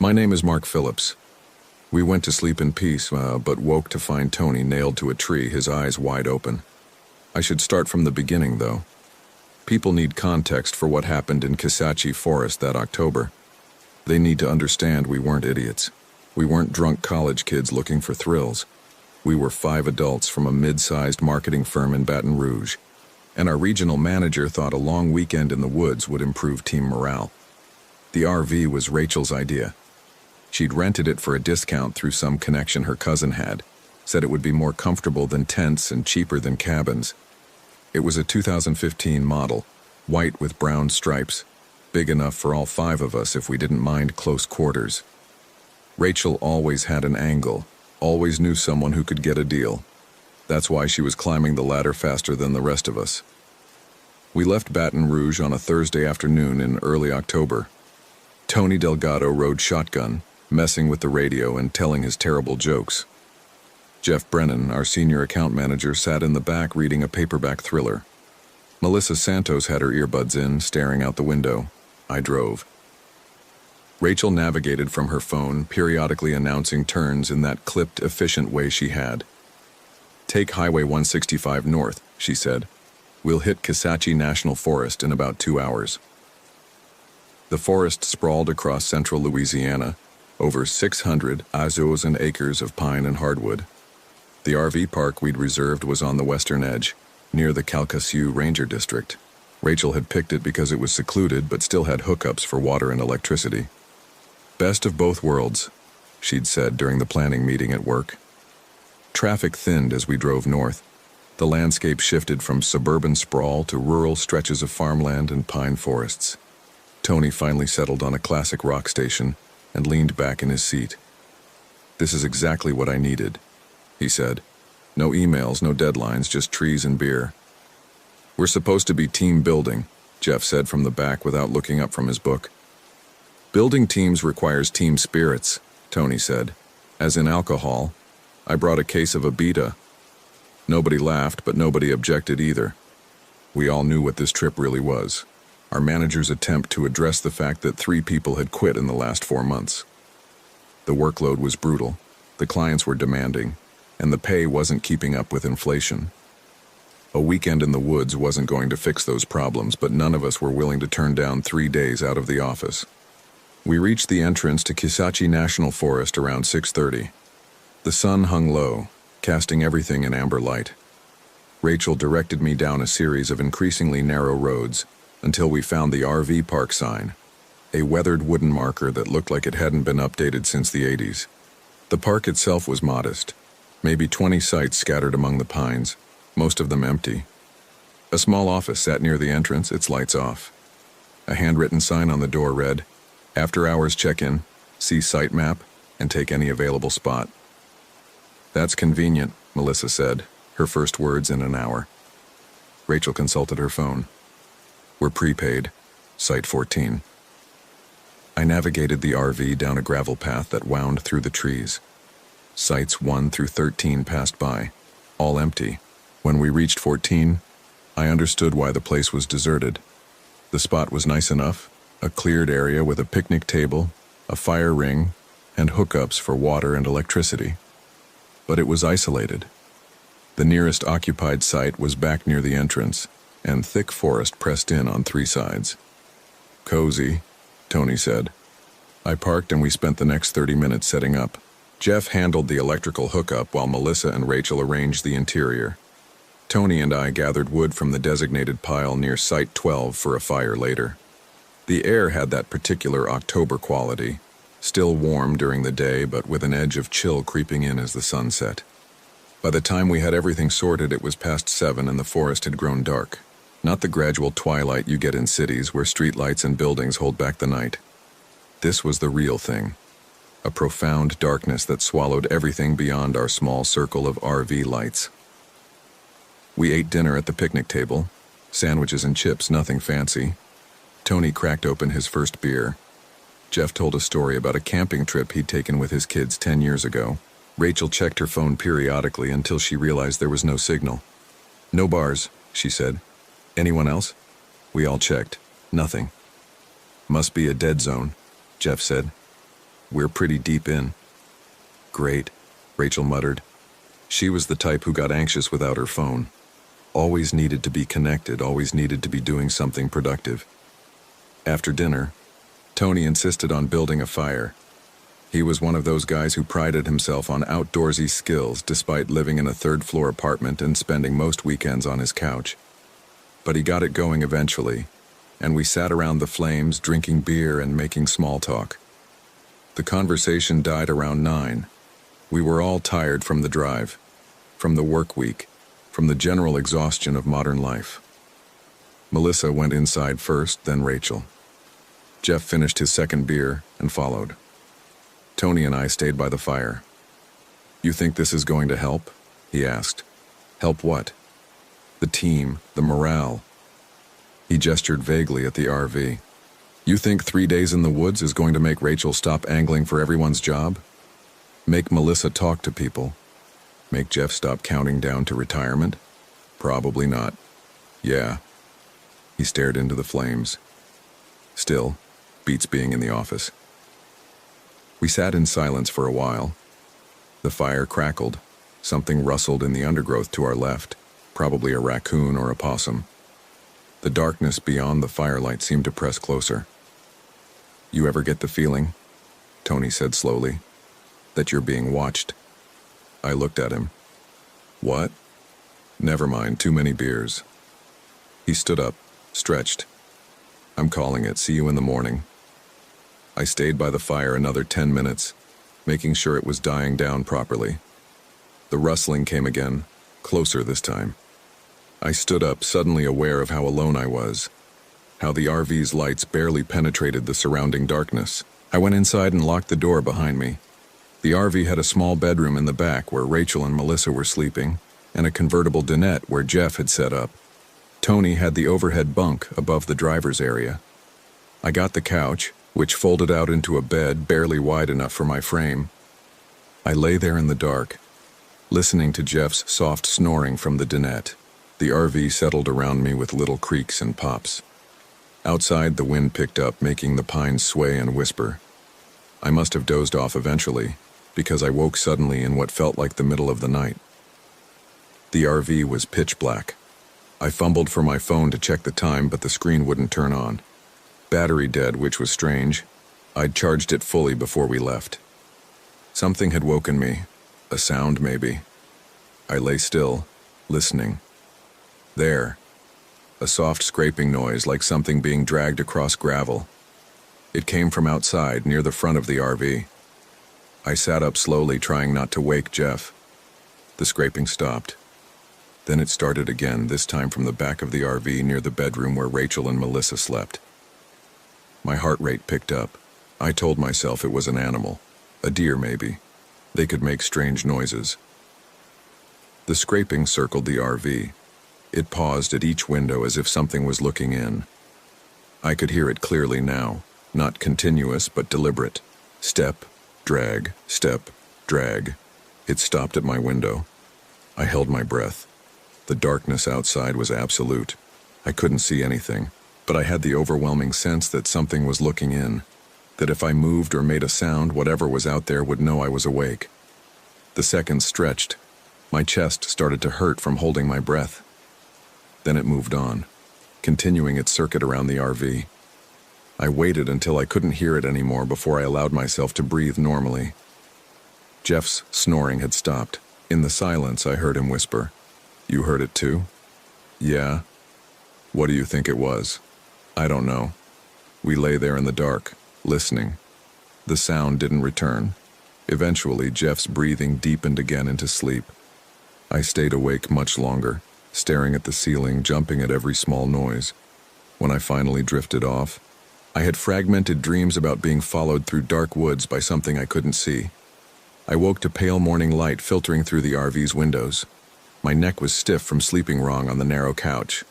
My name is Mark Phillips. We went to sleep in peace, but woke to find Tony nailed to a tree, his eyes wide open. I should start from the beginning, though. People need context for what happened in Kisatchie Forest that October. They need to understand we weren't idiots. We weren't drunk college kids looking for thrills. We were 5 adults from a mid-sized marketing firm in Baton Rouge, and our regional manager thought a long weekend in the woods would improve team morale. The RV was Rachel's idea. She'd rented it for a discount through some connection her cousin had, said it would be more comfortable than tents and cheaper than cabins. It was a 2015 model, white with brown stripes, big enough for all 5 of us if we didn't mind close quarters. Rachel always had an angle, always knew someone who could get a deal. That's why she was climbing the ladder faster than the rest of us. We left Baton Rouge on a Thursday afternoon in early October. Tony Delgado rode shotgun, messing with the radio and telling his terrible jokes. Jeff Brennan, our senior account manager, sat in the back reading a paperback thriller. Melissa Santos had her earbuds in, staring out the window. I drove. Rachel navigated from her phone, periodically announcing turns in that clipped, efficient way she had. "Take Highway 165 north," she said. "We'll hit Kisatchie National Forest in about 2 hours." The forest sprawled across central Louisiana, over 600 acres and acres of pine and hardwood. The RV park we'd reserved was on the western edge, near the Calcasieu Ranger District. Rachel had picked it because it was secluded but still had hookups for water and electricity. "Best of both worlds," she'd said during the planning meeting at work. Traffic thinned as we drove north. The landscape shifted from suburban sprawl to rural stretches of farmland and pine forests. Tony finally settled on a classic rock station and leaned back in his seat. "This is exactly what I needed," he said. "No emails, no deadlines, just trees and beer." "We're supposed to be team building," Jeff said from the back without looking up from his book. "Building teams requires team spirits," Tony said. "As in alcohol. I brought a case of Abita." Nobody laughed, but nobody objected either. We all knew what this trip really was. Our manager's attempt to address the fact that 3 people had quit in the last 4 months. The workload was brutal, the clients were demanding, and the pay wasn't keeping up with inflation. A weekend in the woods wasn't going to fix those problems, but none of us were willing to turn down 3 days out of the office. We reached the entrance to Kisatchie National Forest around 6:30. The sun hung low, casting everything in amber light. Rachel directed me down a series of increasingly narrow roads until we found the RV park sign, a weathered wooden marker that looked like it hadn't been updated since the 80s. The park itself was modest, maybe 20 sites scattered among the pines, most of them empty. A small office sat near the entrance, its lights off. A handwritten sign on the door read, "After hours check-in, see site map, and take any available spot." "That's convenient," Melissa said, her first words in an hour. Rachel consulted her phone. "We're prepaid. Site 14. I navigated the RV down a gravel path that wound through the trees. Sites 1 through 13 passed by, all empty. When we reached 14, I understood why the place was deserted. The spot was nice enough, a cleared area with a picnic table, a fire ring, and hookups for water and electricity. But it was isolated. The nearest occupied site was back near the entrance, and thick forest pressed in on 3 sides. "Cozy," Tony said. I parked and we spent the next 30 minutes setting up. Jeff handled the electrical hookup while Melissa and Rachel arranged the interior. Tony and I gathered wood from the designated pile near Site 12 for a fire later. The air had that particular October quality, still warm during the day but with an edge of chill creeping in as the sun set. By the time we had everything sorted, it was past 7 and the forest had grown dark. Not the gradual twilight you get in cities where streetlights and buildings hold back the night. This was the real thing. A profound darkness that swallowed everything beyond our small circle of RV lights. We ate dinner at the picnic table, sandwiches and chips, nothing fancy. Tony cracked open his first beer. Jeff told a story about a camping trip he'd taken with his kids 10 years ago. Rachel checked her phone periodically until she realized there was no signal. "No bars," she said. "Anyone else?" We all checked. Nothing. "Must be a dead zone," Jeff said. We're pretty deep in. Great, Rachel muttered. She was the type who got anxious without her phone. Always needed to be connected, always needed to be doing something productive. After dinner, Tony insisted on building a fire. He was one of those guys who prided himself on outdoorsy skills despite living in a third-floor apartment and spending most weekends on his couch. But he got it going eventually, and we sat around the flames drinking beer and making small talk. The conversation died around 9. We were all tired from the drive, from the work week, from the general exhaustion of modern life. Melissa went inside first, then Rachel. Jeff finished his second beer and followed. Tony and I stayed by the fire. "You think this is going to help?" he asked. "Help what?" "The team, the morale." He gestured vaguely at the RV. "You think 3 days in the woods is going to make Rachel stop angling for everyone's job? Make Melissa talk to people? Make Jeff stop counting down to retirement? Probably not. Yeah." He stared into the flames. Still, beats being in the office. We sat in silence for a while. The fire crackled. Something rustled in the undergrowth to our left, probably a raccoon or a possum. The darkness beyond the firelight seemed to press closer. "You ever get the feeling," Tony said slowly, "that you're being watched?" I looked at him. "What?" "Never mind, too many beers." He stood up, stretched. "I'm calling it. See you in the morning." I stayed by the fire another 10 minutes, making sure it was dying down properly. The rustling came again, closer this time. I stood up, suddenly aware of how alone I was, how the RV's lights barely penetrated the surrounding darkness. I went inside and locked the door behind me. The RV had a small bedroom in the back where Rachel and Melissa were sleeping, and a convertible dinette where Jeff had set up. Tony had the overhead bunk above the driver's area. I got the couch, which folded out into a bed barely wide enough for my frame. I lay there in the dark, listening to Jeff's soft snoring from the dinette. The RV settled around me with little creaks and pops. Outside, the wind picked up, making the pines sway and whisper. I must have dozed off eventually, because I woke suddenly in what felt like the middle of the night. The RV was pitch black. I fumbled for my phone to check the time, but the screen wouldn't turn on. Battery dead, which was strange. I'd charged it fully before we left. Something had woken me. A sound, maybe. I lay still, listening. There. A soft scraping noise like something being dragged across gravel. It came from outside, near the front of the RV. I sat up slowly, trying not to wake Jeff. The scraping stopped. Then it started again, this time from the back of the RV near the bedroom where Rachel and Melissa slept. My heart rate picked up. I told myself it was an animal. A deer, maybe. They could make strange noises. The scraping circled the RV. It paused at each window as if something was looking in. I could hear it clearly now, not continuous but deliberate. Step, drag, step, drag. It stopped at my window. I held my breath. The darkness outside was absolute. I couldn't see anything, but I had the overwhelming sense that something was looking in, that if I moved or made a sound, whatever was out there would know I was awake. The seconds stretched. My chest started to hurt from holding my breath. Then it moved on, continuing its circuit around the RV. I waited until I couldn't hear it anymore before I allowed myself to breathe normally. Jeff's snoring had stopped. In the silence, I heard him whisper, "You heard it too?" "Yeah." "What do you think it was?" "I don't know." We lay there in the dark, listening. The sound didn't return. Eventually, Jeff's breathing deepened again into sleep. I stayed awake much longer, staring at the ceiling, jumping at every small noise. When I finally drifted off, I had fragmented dreams about being followed through dark woods by something I couldn't see. I woke to pale morning light filtering through the RV's windows. My neck was stiff from sleeping wrong on the narrow couch.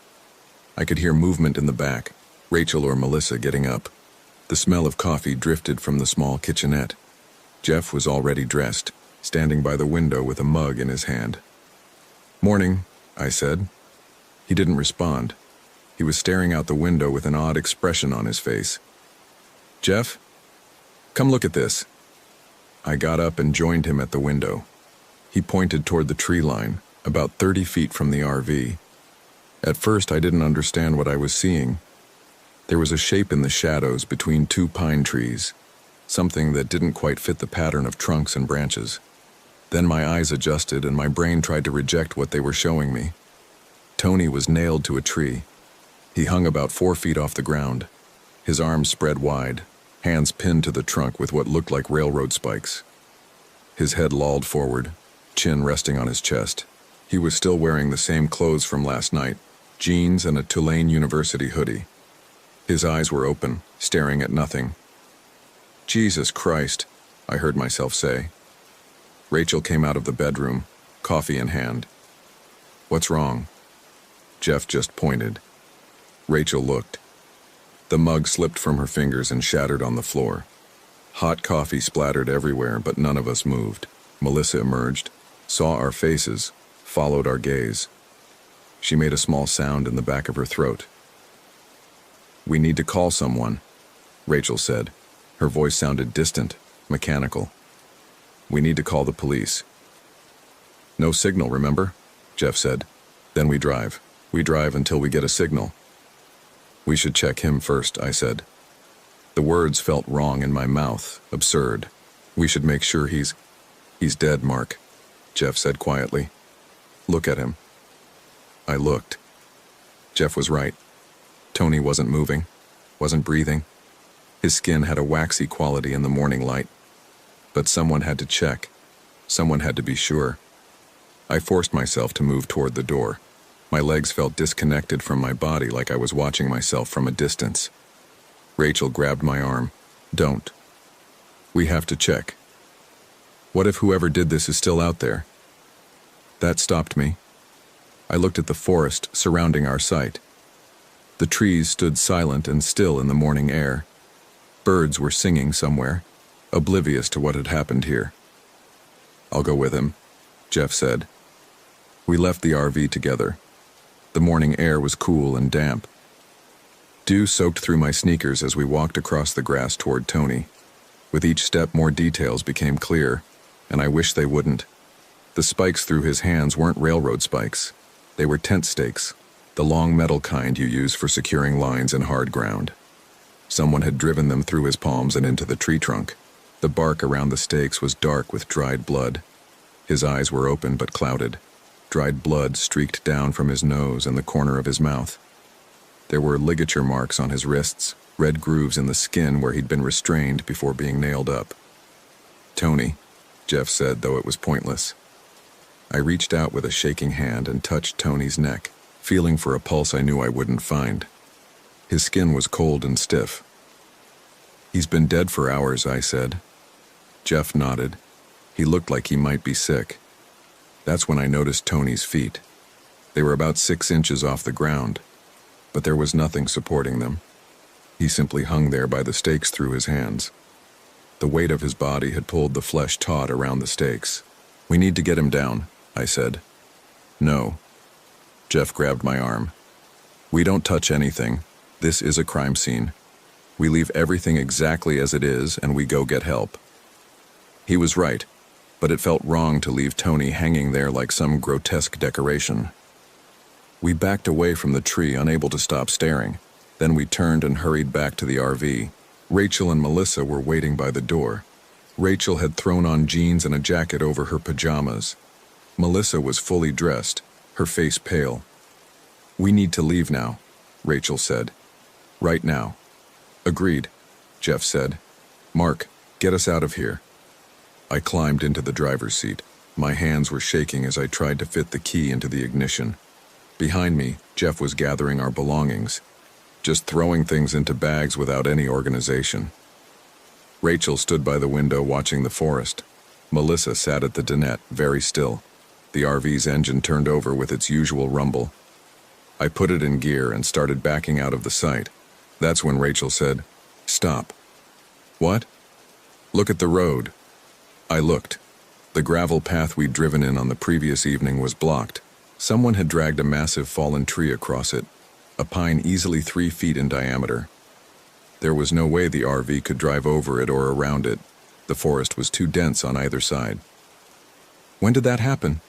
I could hear movement in the back, Rachel or Melissa getting up. The smell of coffee drifted from the small kitchenette. Jeff was already dressed, standing by the window with a mug in his hand. "Morning," I said. He didn't respond. He was staring out the window with an odd expression on his face. "Jeff? Come look at this," I got up and joined him at the window. He pointed toward the tree line, about 30 feet from the RV. At first, I didn't understand what I was seeing. There was a shape in the shadows between two pine trees, something that didn't quite fit the pattern of trunks and branches. Then my eyes adjusted and my brain tried to reject what they were showing me. Tony was nailed to a tree. He hung about 4 feet off the ground, his arms spread wide, hands pinned to the trunk with what looked like railroad spikes. His head lolled forward, chin resting on his chest. He was still wearing the same clothes from last night, jeans and a Tulane University hoodie. His eyes were open, staring at nothing. "Jesus Christ," I heard myself say. Rachel came out of the bedroom, coffee in hand. "What's wrong?" Jeff just pointed. Rachel looked. The mug slipped from her fingers and shattered on the floor. Hot coffee splattered everywhere, but none of us moved. Melissa emerged, saw our faces, followed our gaze. She made a small sound in the back of her throat. "We need to call someone," Rachel said. Her voice sounded distant, mechanical. "We need to call the police." "No signal, remember?" Jeff said. "Then we drive. We drive until we get a signal." "We should check him first," I said. The words felt wrong in my mouth, absurd. "We should make sure he's dead, Mark," Jeff said quietly. "Look at him." I looked. Jeff was right. Tony wasn't moving, wasn't breathing. His skin had a waxy quality in the morning light. But someone had to check. Someone had to be sure. I forced myself to move toward the door. My legs felt disconnected from my body, like I was watching myself from a distance. Rachel grabbed my arm. "Don't. We have to check. What if whoever did this is still out there?" That stopped me. I looked at the forest surrounding our site. The trees stood silent and still in the morning air. Birds were singing somewhere, oblivious to what had happened here. "I'll go with him," Jeff said. We left the RV together. The morning air was cool and damp. Dew soaked through my sneakers as we walked across the grass toward Tony. With each step, more details became clear, and I wish they wouldn't. The spikes through his hands weren't railroad spikes. They were tent stakes, the long metal kind you use for securing lines in hard ground. Someone had driven them through his palms and into the tree trunk. The bark around the stakes was dark with dried blood. His eyes were open but clouded. Dried blood streaked down from his nose and the corner of his mouth. There were ligature marks on his wrists, red grooves in the skin where he'd been restrained before being nailed up. "Tony," Jeff said, though it was pointless. I reached out with a shaking hand and touched Tony's neck, feeling for a pulse I knew I wouldn't find. His skin was cold and stiff. "He's been dead for hours," I said. Jeff nodded. He looked like he might be sick. That's when I noticed Tony's feet. They were about 6 inches off the ground, but there was nothing supporting them. He simply hung there by the stakes through his hands. The weight of his body had pulled the flesh taut around the stakes. "We need to get him down," I said. "No." Jeff grabbed my arm. "We don't touch anything. This is a crime scene. We leave everything exactly as it is and we go get help." He was right, but it felt wrong to leave Tony hanging there like some grotesque decoration. We backed away from the tree, unable to stop staring. Then we turned and hurried back to the RV. Rachel and Melissa were waiting by the door. Rachel had thrown on jeans and a jacket over her pajamas. Melissa was fully dressed, her face pale. "We need to leave now," Rachel said. "Right now." "Agreed," Jeff said. "Mark, get us out of here." I climbed into the driver's seat. My hands were shaking as I tried to fit the key into the ignition. Behind me, Jeff was gathering our belongings, just throwing things into bags without any organization. Rachel stood by the window watching the forest. Melissa sat at the dinette, very still. The RV's engine turned over with its usual rumble. I put it in gear and started backing out of the site. That's when Rachel said, "Stop." "What?" "Look at the road." I looked. The gravel path we'd driven in on the previous evening was blocked. Someone had dragged a massive fallen tree across it, a pine easily 3 feet in diameter. There was no way the RV could drive over it or around it. The forest was too dense on either side. "When did that happen?"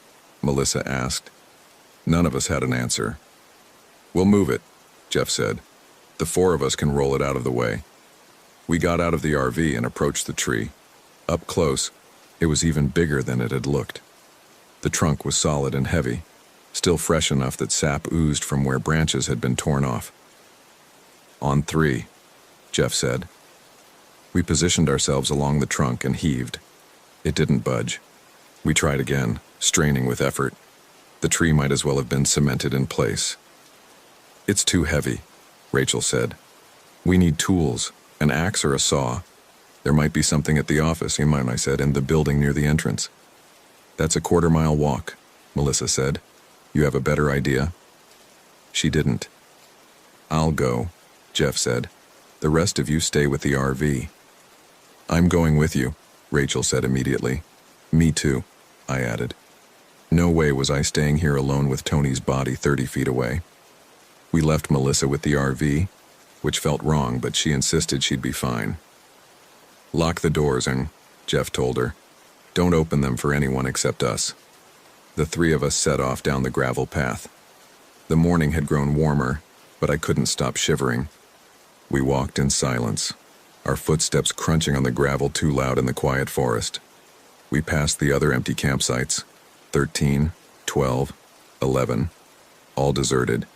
Melissa asked. None of us had an answer. "We'll move it," Jeff said. "The four of us can roll it out of the way." We got out of the RV and approached the tree. Up close, it was even bigger than it had looked. The trunk was solid and heavy, still fresh enough that sap oozed from where branches had been torn off. "On three," Jeff said. We positioned ourselves along the trunk and heaved. It didn't budge. We tried again, straining with effort. The tree might as well have been cemented in place. "It's too heavy," Rachel said. "We need tools, an axe or a saw. There might be something at the office," I said, "in the building near the entrance." "That's a quarter-mile walk," Melissa said. "You have a better idea?" She didn't. "I'll go," Jeff said. "The rest of you stay with the RV." "I'm going with you," Rachel said immediately. "Me too," I added. No way was I staying here alone with Tony's body 30 feet away. We left Melissa with the RV, which felt wrong, but she insisted she'd be fine. "Lock the doors," Jeff told her. "Don't open them for anyone except us." The three of us set off down the gravel path. The morning had grown warmer, but I couldn't stop shivering. We walked in silence, our footsteps crunching on the gravel too loud in the quiet forest. We passed the other empty campsites, 13, 12, 11, all deserted.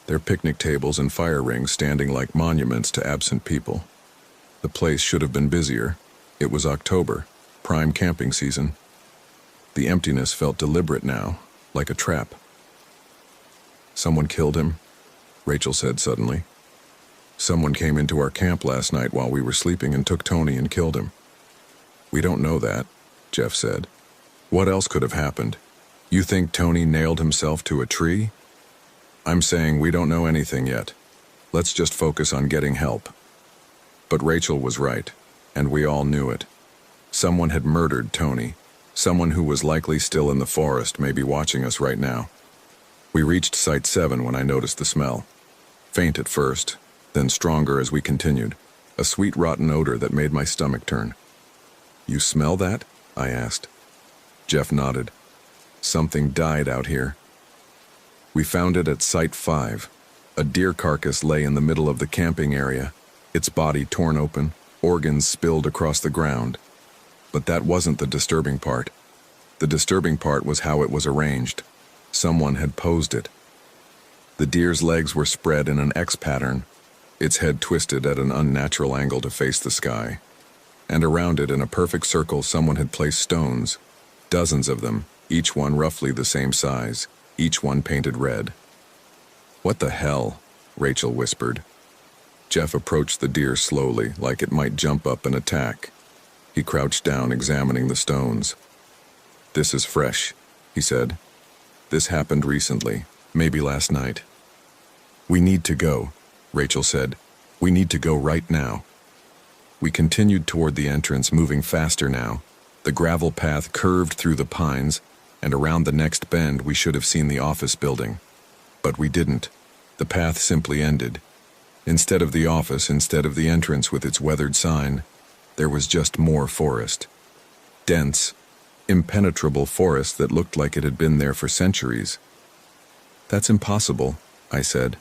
Their picnic tables and fire rings standing like monuments to absent people. The place should have been busier. It was October, prime camping season. The emptiness felt deliberate now, like a trap. "Someone killed him," Rachel said suddenly. "Someone came into our camp last night while we were sleeping and took Tony and killed him." "We don't know that," Jeff said. "What else could have happened? You think Tony nailed himself to a tree?" "I'm saying we don't know anything yet. Let's just focus on getting help." But Rachel was right, and we all knew it. Someone had murdered Tony. Someone who was likely still in the forest, maybe watching us right now. We reached Site 7 when I noticed the smell. Faint at first, then stronger as we continued. A sweet rotten odor that made my stomach turn. "You smell that?" I asked. Jeff nodded. "Something died out here." We found it at Site 5. A deer carcass lay in the middle of the camping area, its body torn open, organs spilled across the ground. But that wasn't the disturbing part. The disturbing part was how it was arranged. Someone had posed it. The deer's legs were spread in an X pattern, its head twisted at an unnatural angle to face the sky. And around it, in a perfect circle, someone had placed stones, dozens of them, each one roughly the same size, each one painted red. "What the hell?" Rachel whispered. Jeff approached the deer slowly, like it might jump up and attack. He crouched down, examining the stones. "This is fresh," he said. "This happened recently, maybe last night." "We need to go," Rachel said. "We need to go right now." We continued toward the entrance, moving faster now. The gravel path curved through the pines, and around the next bend we should have seen the office building. But we didn't. The path simply ended. Instead of the office, instead of the entrance with its weathered sign, there was just more forest. Dense, impenetrable forest that looked like it had been there for centuries. "That's impossible," I said.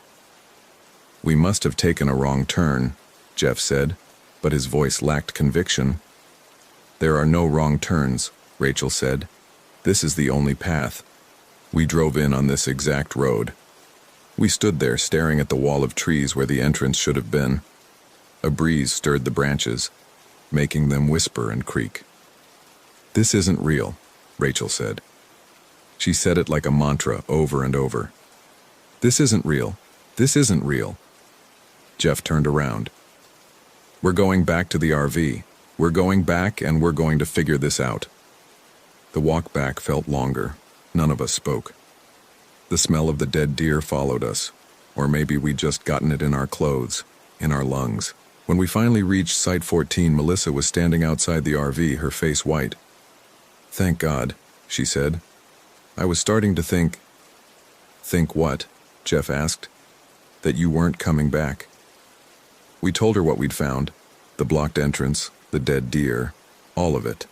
"We must have taken a wrong turn," Jeff said, but his voice lacked conviction. "There are no wrong turns," Rachel said. "This is the only path." We drove in on this exact road. We stood there staring at the wall of trees where the entrance should have been. A breeze stirred the branches, making them whisper and creak. "This isn't real," Rachel said. She said it like a mantra over and over. "This isn't real. This isn't real." Jeff turned around. "We're going back to the RV. We're going back, and we're going to figure this out." The walk back felt longer. None of us spoke. The smell of the dead deer followed us, or maybe we'd just gotten it in our clothes, in our lungs. When we finally reached Site 14, Melissa was standing outside the RV, her face white. "Thank God," she said. "I was starting to think—" "Think what?" Jeff asked. "That you weren't coming back." We told her what we'd found, the blocked entrance, the dead deer, All of it.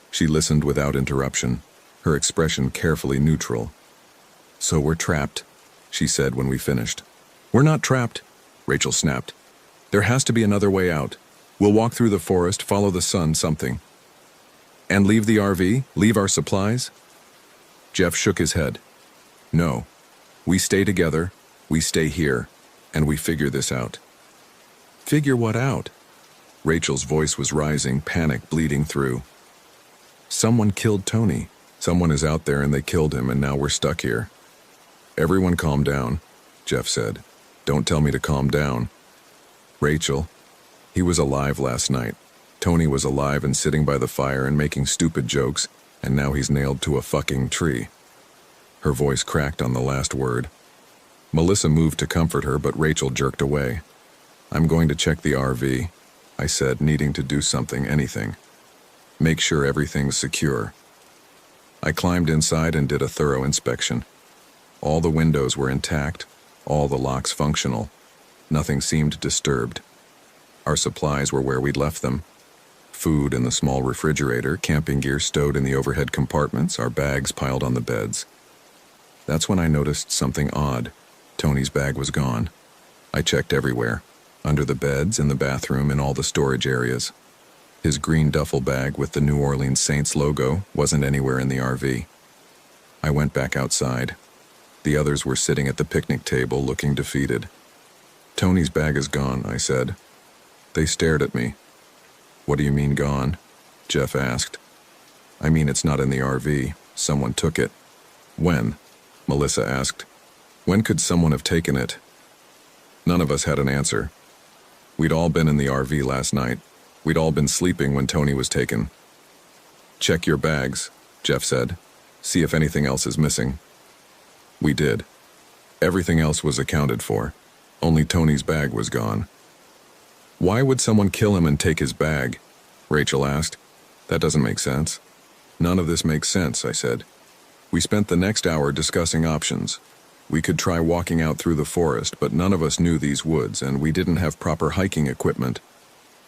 She listened without interruption, her expression carefully neutral. "So we're trapped," she said when we finished. "We're not trapped," Rachel snapped. "There has to be another way out. We'll walk through the forest, follow the sun, something." "And leave the RV? Leave our supplies?" Jeff shook his head. "No. We stay together, we stay here, and we figure this out." "Figure what out?" Rachel's voice was rising, panic bleeding through. "Someone killed Tony. Someone is out there and they killed him, and now we're stuck here." "Everyone calm down," Jeff said. "Don't tell me to calm down." "Rachel, he was alive last night. Tony was alive and sitting by the fire and making stupid jokes, and now he's nailed to a fucking tree." Her voice cracked on the last word. Melissa moved to comfort her, but Rachel jerked away. "I'm going to check the RV," I said, needing to do something, anything. "Make sure everything's secure." I climbed inside and did a thorough inspection. All the windows were intact, all the locks functional. Nothing seemed disturbed. Our supplies were where we'd left them. Food in the small refrigerator, camping gear stowed in the overhead compartments, our bags piled on the beds. That's when I noticed something odd. Tony's bag was gone. I checked everywhere, under the beds, in the bathroom, in all the storage areas. His green duffel bag with the New Orleans Saints logo wasn't anywhere in the RV. I went back outside. The others were sitting at the picnic table, looking defeated. "Tony's bag is gone," I said. They stared at me. "What do you mean gone?" Jeff asked. "I mean it's not in the RV. Someone took it." "When?" Melissa asked. "When could someone have taken it?" None of us had an answer. We'd all been in the RV last night. We'd all been sleeping when Tony was taken. "Check your bags," Jeff said. "See if anything else is missing." We did. Everything else was accounted for. Only Tony's bag was gone. "Why would someone kill him and take his bag?" Rachel asked. "That doesn't make sense." "None of this makes sense," I said. We spent the next hour discussing options. We could try walking out through the forest, but none of us knew these woods, and we didn't have proper hiking equipment.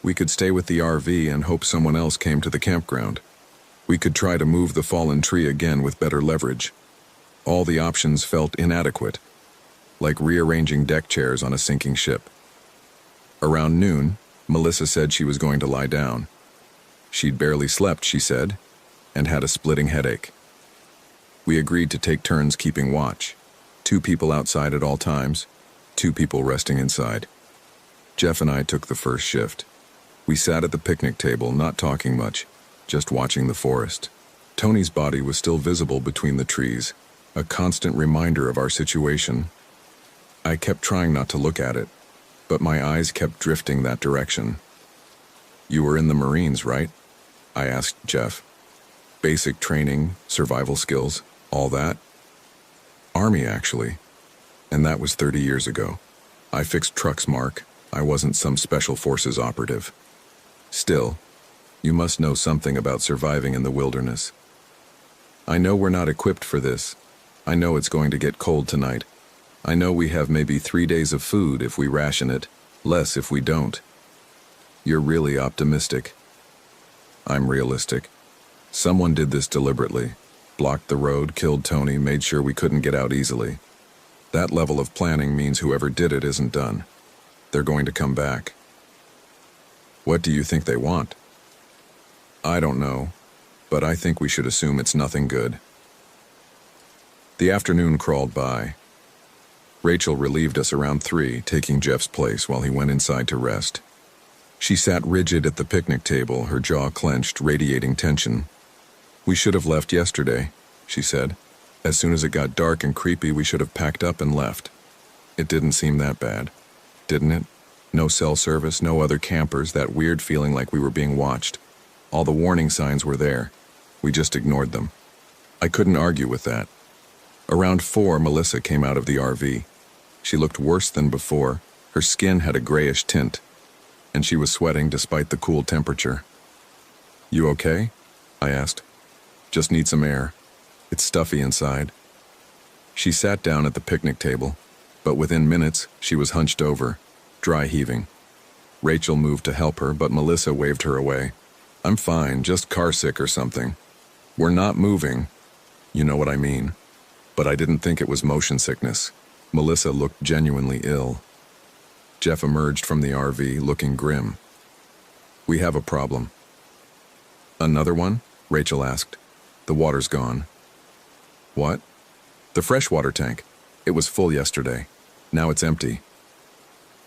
We could stay with the RV and hope someone else came to the campground. We could try to move the fallen tree again with better leverage. All the options felt inadequate, like rearranging deck chairs on a sinking ship. Around noon, Melissa said she was going to lie down. She'd barely slept, she said, and had a splitting headache. We agreed to take turns keeping watch. 2 people outside at all times, 2 people resting inside. Jeff and I took the first shift. We sat at the picnic table, not talking much, just watching the forest. Tony's body was still visible between the trees, a constant reminder of our situation. I kept trying not to look at it, but my eyes kept drifting that direction. "You were in the Marines, right?" I asked Jeff. "Basic training, survival skills, all that?" "Army, actually. And that was 30 years ago. I fixed trucks, Mark. I wasn't some special forces operative. Still, you must know something about surviving in the wilderness." "I know we're not equipped for this. I know it's going to get cold tonight. I know we have maybe 3 days of food if we ration it, less if we don't." "You're really optimistic." "I'm realistic. Someone did this deliberately. Blocked the road, killed Tony, made sure we couldn't get out easily. That level of planning means whoever did it isn't done. They're going to come back." "What do you think they want?" "I don't know, but I think we should assume it's nothing good." The afternoon crawled by. Rachel relieved us around 3, taking Jeff's place while he went inside to rest. She sat rigid at the picnic table, her jaw clenched, radiating tension. "We should have left yesterday," she said. "As soon as it got dark and creepy, we should have packed up and left." It didn't seem that bad, didn't it? No cell service, no other campers, that weird feeling like we were being watched. All the warning signs were there. We just ignored them. I couldn't argue with that. Around 4, Melissa came out of the RV. She looked worse than before. Her skin had a grayish tint, and she was sweating despite the cool temperature. "You okay?" I asked. "Just need some air. It's stuffy inside." She sat down at the picnic table, but within minutes she was hunched over, dry heaving. Rachel moved to help her, but Melissa waved her away. I'm fine, just carsick or something. We're not moving. You know what I mean. But I didn't think it was motion sickness. Melissa looked genuinely ill. Jeff emerged from the RV, looking grim. We have a problem. Another one? Rachel asked. The water's gone. What? The freshwater tank. It was full yesterday. Now it's empty.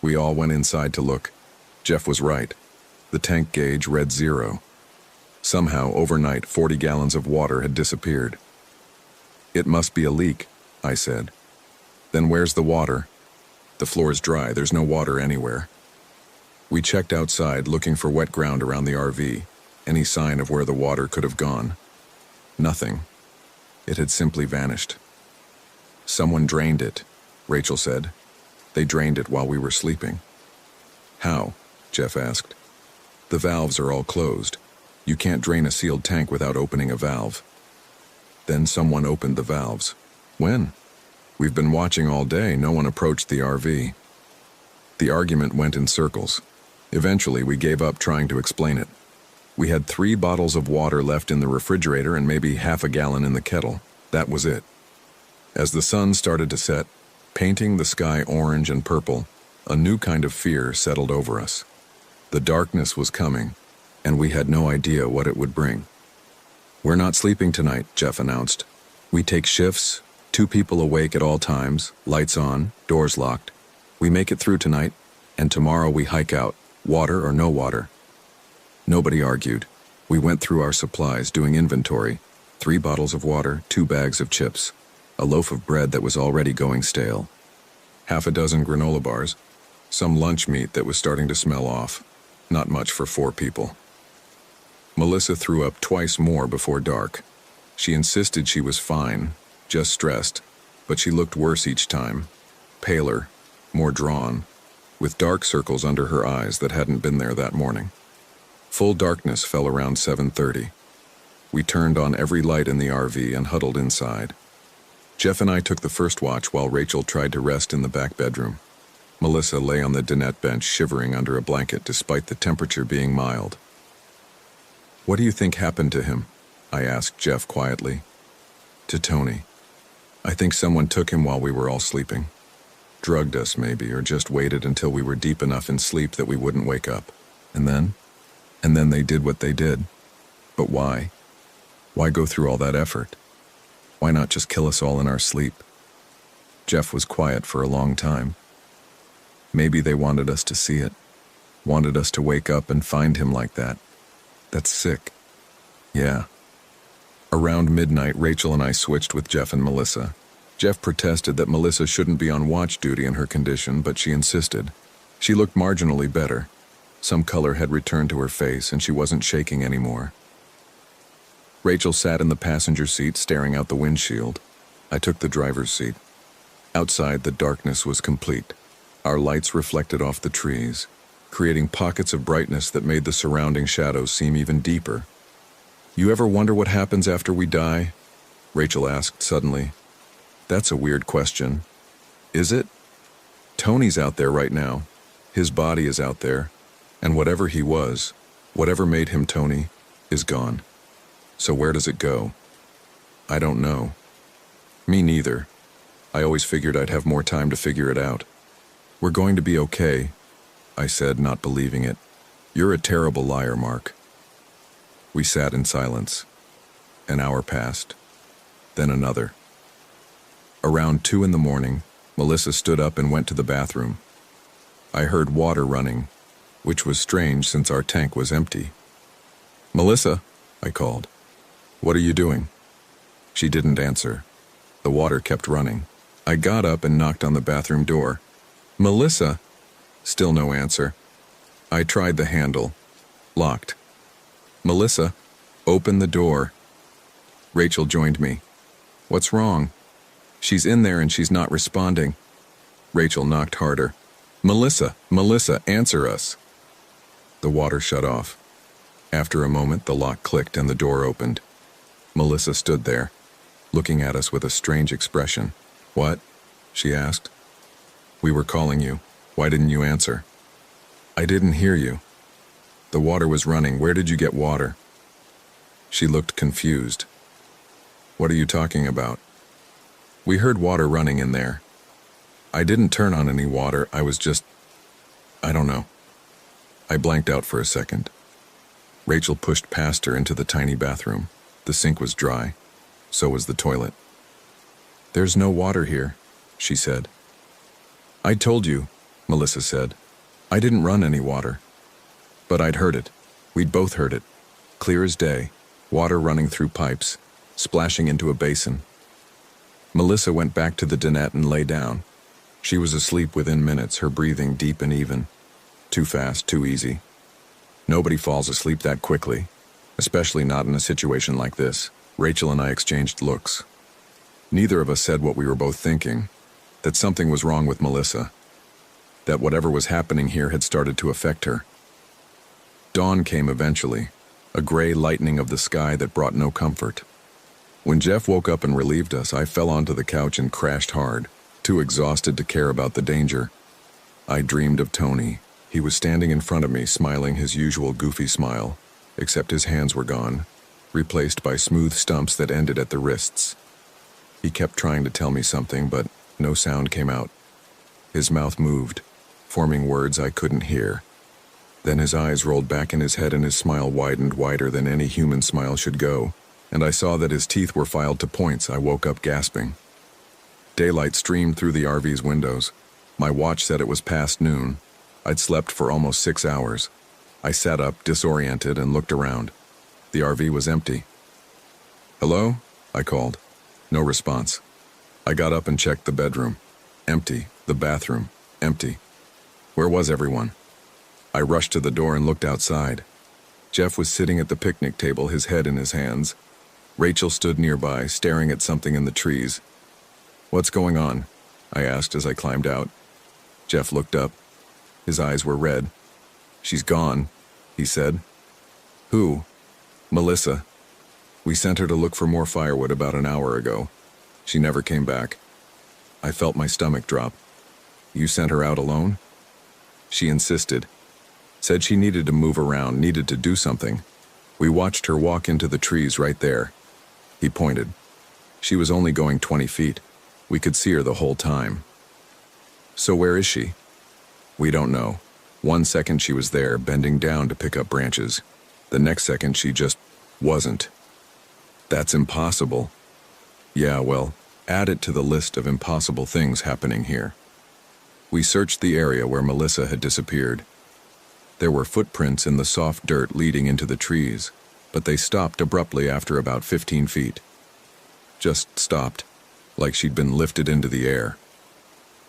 We all went inside to look. Jeff was right. The tank gauge read 0. Somehow, overnight, 40 gallons of water had disappeared. It must be a leak, I said. Then where's the water? The floor's dry, there's no water anywhere. We checked outside, looking for wet ground around the RV, any sign of where the water could have gone. Nothing. It had simply vanished. Someone drained it, Rachel said. They drained it while we were sleeping. How? Jeff asked. The valves are all closed. You can't drain a sealed tank without opening a valve. Then someone opened the valves. When? We've been watching all day. No one approached the RV. The argument went in circles. Eventually, we gave up trying to explain it. We had 3 bottles of water left in the refrigerator and maybe half a gallon in the kettle. That was it. As the sun started to set, painting the sky orange and purple, a new kind of fear settled over us. The darkness was coming, and we had no idea what it would bring. We're not sleeping tonight, Jeff announced. We take shifts, 2 people awake at all times, lights on, doors locked. We make it through tonight, and tomorrow we hike out, water or no water. Nobody argued. We went through our supplies, doing inventory. 3 bottles of water, 2 bags of chips, a loaf of bread that was already going stale, half a dozen granola bars, some lunch meat that was starting to smell off. Not much for 4 people. Melissa threw up twice more before dark. She insisted she was fine, just stressed, but she looked worse each time, paler, more drawn, with dark circles under her eyes that hadn't been there that morning. Full darkness fell around 7:30. We turned on every light in the RV and huddled inside. Jeff and I took the first watch while Rachel tried to rest in the back bedroom. Melissa lay on the dinette bench shivering under a blanket despite the temperature being mild. What do you think happened to him? I asked Jeff quietly. To Tony. I think someone took him while we were all sleeping. Drugged us maybe, or just waited until we were deep enough in sleep that we wouldn't wake up. And then they did what they did. But why? Why go through all that effort? Why not just kill us all in our sleep? Jeff was quiet for a long time. Maybe they wanted us to see it. Wanted us to wake up and find him like that. That's sick. Yeah. Around midnight, Rachel and I switched with Jeff and Melissa. Jeff protested that Melissa shouldn't be on watch duty in her condition, but she insisted. She looked marginally better. Some color had returned to her face, and she wasn't shaking anymore. Rachel sat in the passenger seat, staring out the windshield. I took the driver's seat. Outside, the darkness was complete. Our lights reflected off the trees, creating pockets of brightness that made the surrounding shadows seem even deeper. You ever wonder what happens after we die? Rachel asked suddenly. That's a weird question. Is it? Tony's out there right now. His body is out there. And whatever he was, whatever made him Tony, is gone. So where does it go? I don't know. Me neither. I always figured I'd have more time to figure it out. We're going to be okay, I said, not believing it. You're a terrible liar, Mark. We sat in silence. An hour passed. Then another. Around 2 a.m, Melissa stood up and went to the bathroom. I heard water running, which was strange since our tank was empty. Melissa, I called. What are you doing? She didn't answer. The water kept running. I got up and knocked on the bathroom door. Melissa! Still no answer. I tried the handle. Locked. Melissa, open the door. Rachel joined me. What's wrong? She's in there and she's not responding. Rachel knocked harder. Melissa, answer us. The water shut off. After a moment, the lock clicked and the door opened. Melissa stood there, looking at us with a strange expression. What? She asked. We were calling you. Why didn't you answer? I didn't hear you. The water was running. Where did you get water? She looked confused. What are you talking about? We heard water running in there. I didn't turn on any water. I don't know. I blanked out for a second. Rachel pushed past her into the tiny bathroom. The sink was dry. So was the toilet. There's no water here, she said. I told you, Melissa said. I didn't run any water. But I'd heard it. We'd both heard it. Clear as day. Water running through pipes, splashing into a basin. Melissa went back to the dinette and lay down. She was asleep within minutes, her breathing deep and even. Too fast, too easy. Nobody falls asleep that quickly, especially not in a situation like this. Rachel and I exchanged looks. Neither of us said what we were both thinking, that something was wrong with Melissa, that whatever was happening here had started to affect her. Dawn came eventually, a gray lightening of the sky that brought no comfort. When Jeff woke up and relieved us, I fell onto the couch and crashed hard, too exhausted to care about the danger. I dreamed of Tony. He was standing in front of me, smiling his usual goofy smile, except his hands were gone, replaced by smooth stumps that ended at the wrists. He kept trying to tell me something, but no sound came out. His mouth moved, forming words I couldn't hear. Then his eyes rolled back in his head and his smile widened wider than any human smile should go, and I saw that his teeth were filed to points. I woke up gasping. Daylight streamed through the RV's windows. My watch said it was past noon. I'd slept for almost 6 hours. I sat up, disoriented, and looked around. The RV was empty. Hello? I called. No response. I got up and checked the bedroom. Empty. The bathroom. Empty. Where was everyone? I rushed to the door and looked outside. Jeff was sitting at the picnic table, his head in his hands. Rachel stood nearby, staring at something in the trees. What's going on? I asked as I climbed out. Jeff looked up. His eyes were red. She's gone, he said. Who? Melissa. We sent her to look for more firewood about an hour ago. She never came back. I felt my stomach drop. You sent her out alone? She insisted. Said she needed to move around, needed to do something. We watched her walk into the trees right there. He pointed. She was only going 20 feet. We could see her the whole time. So where is she? We don't know. 1 second she was there, bending down to pick up branches. The next second she just wasn't. That's impossible. Yeah, well, add it to the list of impossible things happening here. We searched the area where Melissa had disappeared. There were footprints in the soft dirt leading into the trees, but they stopped abruptly after about 15 feet. Just stopped, like she'd been lifted into the air.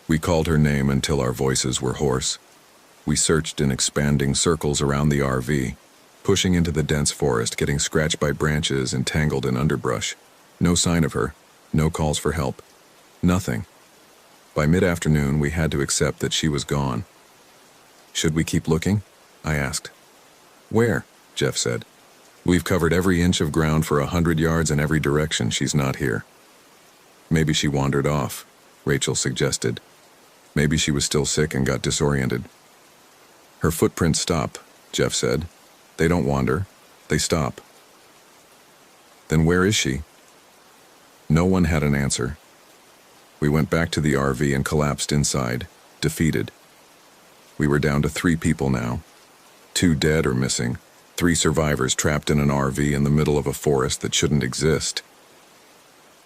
We called her name until our voices were hoarse. We searched in expanding circles around the RV, pushing into the dense forest, getting scratched by branches and tangled in underbrush. No sign of her, no calls for help, nothing. By mid-afternoon, we had to accept that she was gone. Should we keep looking? I asked. Where? Jeff said. We've covered every inch of ground for 100 yards in every direction. She's not here. Maybe she wandered off, Rachel suggested. Maybe she was still sick and got disoriented. Her footprints stop, Jeff said. They don't wander. They stop. Then where is she? No one had an answer. We went back to the RV and collapsed inside, defeated. We were down to 3 people now. 2 dead or missing. 3 survivors trapped in an RV in the middle of a forest that shouldn't exist.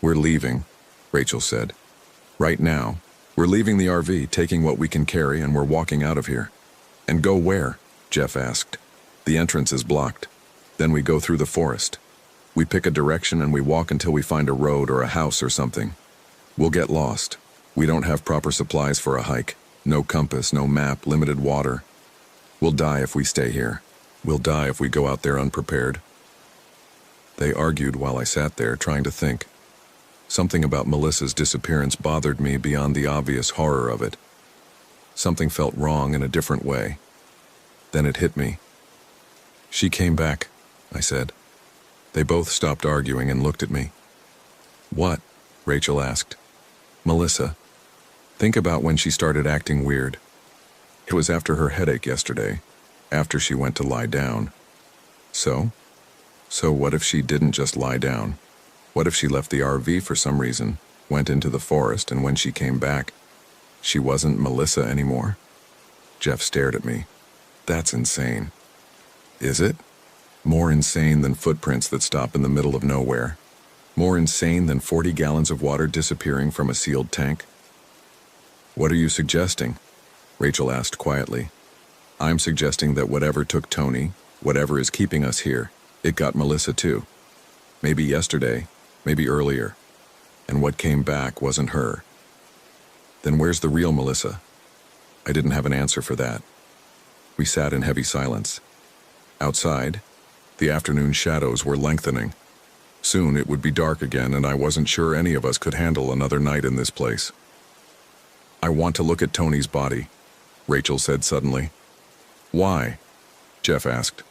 We're leaving, Rachel said. Right now. We're leaving the RV, taking what we can carry, and we're walking out of here. And go where? Jeff asked. The entrance is blocked. Then we go through the forest. We pick a direction and we walk until we find a road or a house or something. We'll get lost. We don't have proper supplies for a hike. No compass, no map, limited water. We'll die if we stay here. We'll die if we go out there unprepared. They argued while I sat there trying to think. Something about Melissa's disappearance bothered me beyond the obvious horror of it. Something felt wrong in a different way. Then it hit me. She came back, I said. They both stopped arguing and looked at me. What? Rachel asked. Melissa. Think about when she started acting weird. It was after her headache yesterday. after she went to lie down. So? So what if she didn't just lie down? What if she left the RV for some reason, went into the forest, and when she came back, she wasn't Melissa anymore? Jeff stared at me. That's insane. Is it? More insane than footprints that stop in the middle of nowhere. More insane than 40 gallons of water disappearing from a sealed tank. What are you suggesting? Rachel asked quietly. I'm suggesting that whatever took Tony, whatever is keeping us here, it got Melissa too. Maybe yesterday, maybe earlier. And what came back wasn't her. Then where's the real Melissa? I didn't have an answer for that. We sat in heavy silence. Outside, the afternoon shadows were lengthening. Soon it would be dark again, and I wasn't sure any of us could handle another night in this place. I want to look at Tony's body, Rachel said suddenly. Why? Jeff asked.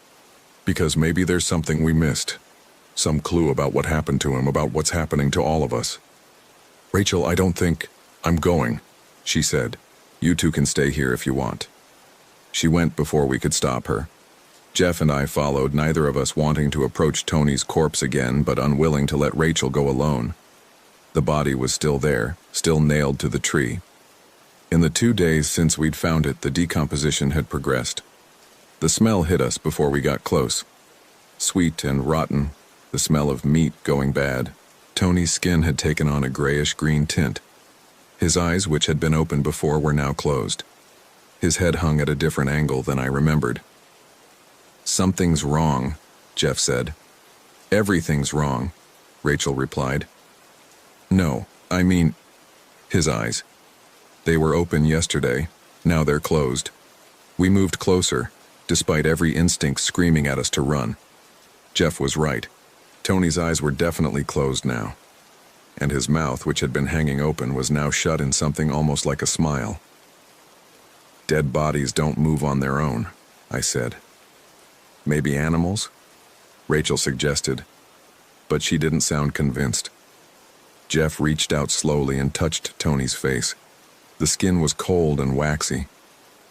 Because maybe there's something we missed. Some clue about what happened to him, about what's happening to all of us. Rachel, I don't think... I'm going, she said. You two can stay here if you want. She went before we could stop her. Jeff and I followed, neither of us wanting to approach Tony's corpse again, but unwilling to let Rachel go alone. The body was still there, still nailed to the tree. In the 2 days since we'd found it, the decomposition had progressed. The smell hit us before we got close. Sweet and rotten, the smell of meat going bad. Tony's skin had taken on a grayish-green tint. His eyes, which had been open before, were now closed. His head hung at a different angle than I remembered. Something's wrong, Jeff said. Everything's wrong, Rachel replied. No, I mean... His eyes. They were open yesterday, now they're closed. We moved closer, despite every instinct screaming at us to run. Jeff was right. Tony's eyes were definitely closed now. And his mouth, which had been hanging open, was now shut in something almost like a smile. Dead bodies don't move on their own, I said. Maybe animals? Rachel suggested, but she didn't sound convinced. Jeff reached out slowly and touched Tony's face. The skin was cold and waxy.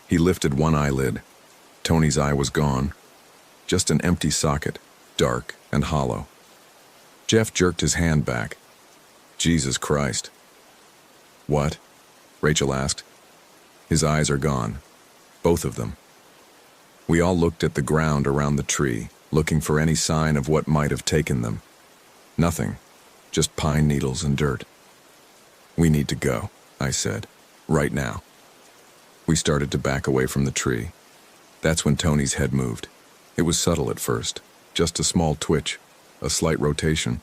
He lifted one eyelid. Tony's eye was gone. Just an empty socket, dark and hollow. Jeff jerked his hand back. Jesus Christ. What? Rachel asked. His eyes are gone. Both of them. We all looked at the ground around the tree, looking for any sign of what might have taken them. Nothing. Just pine needles and dirt. We need to go, I said. Right now. We started to back away from the tree. That's when Tony's head moved. It was subtle at first, just a small twitch, a slight rotation.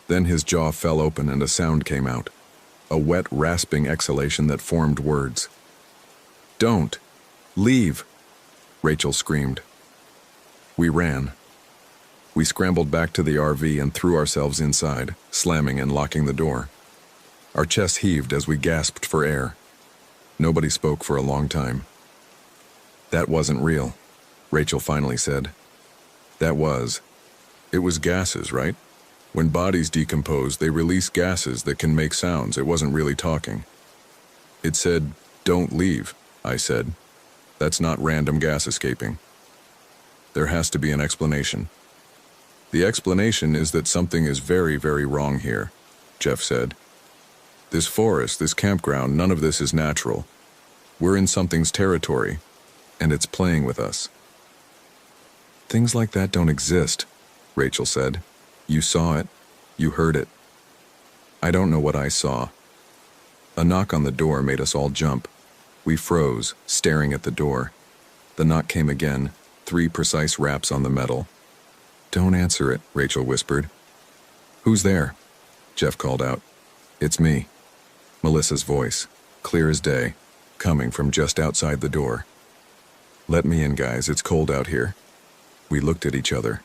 Then his jaw fell open and a sound came out. A wet, rasping exhalation that formed words. Don't! Leave! Rachel screamed. We ran. We scrambled back to the RV and threw ourselves inside, slamming and locking the door. Our chests heaved as we gasped for air. Nobody spoke for a long time. That wasn't real, Rachel finally said. That was. It was gases, right? When bodies decompose, they release gases that can make sounds. It wasn't really talking. It said, don't leave, I said. That's not random gas escaping. There has to be an explanation. The explanation is that something is very, very wrong here, Jeff said. This forest, this campground, none of this is natural. We're in something's territory, and it's playing with us. Things like that don't exist, Rachel said. You saw it. You heard it. I don't know what I saw. A knock on the door made us all jump. We froze, staring at the door. The knock came again, 3 precise raps on the metal. Don't answer it, Rachel whispered. Who's there? Jeff called out. It's me. Melissa's voice, clear as day, coming from just outside the door. Let me in, guys. It's cold out here. We looked at each other.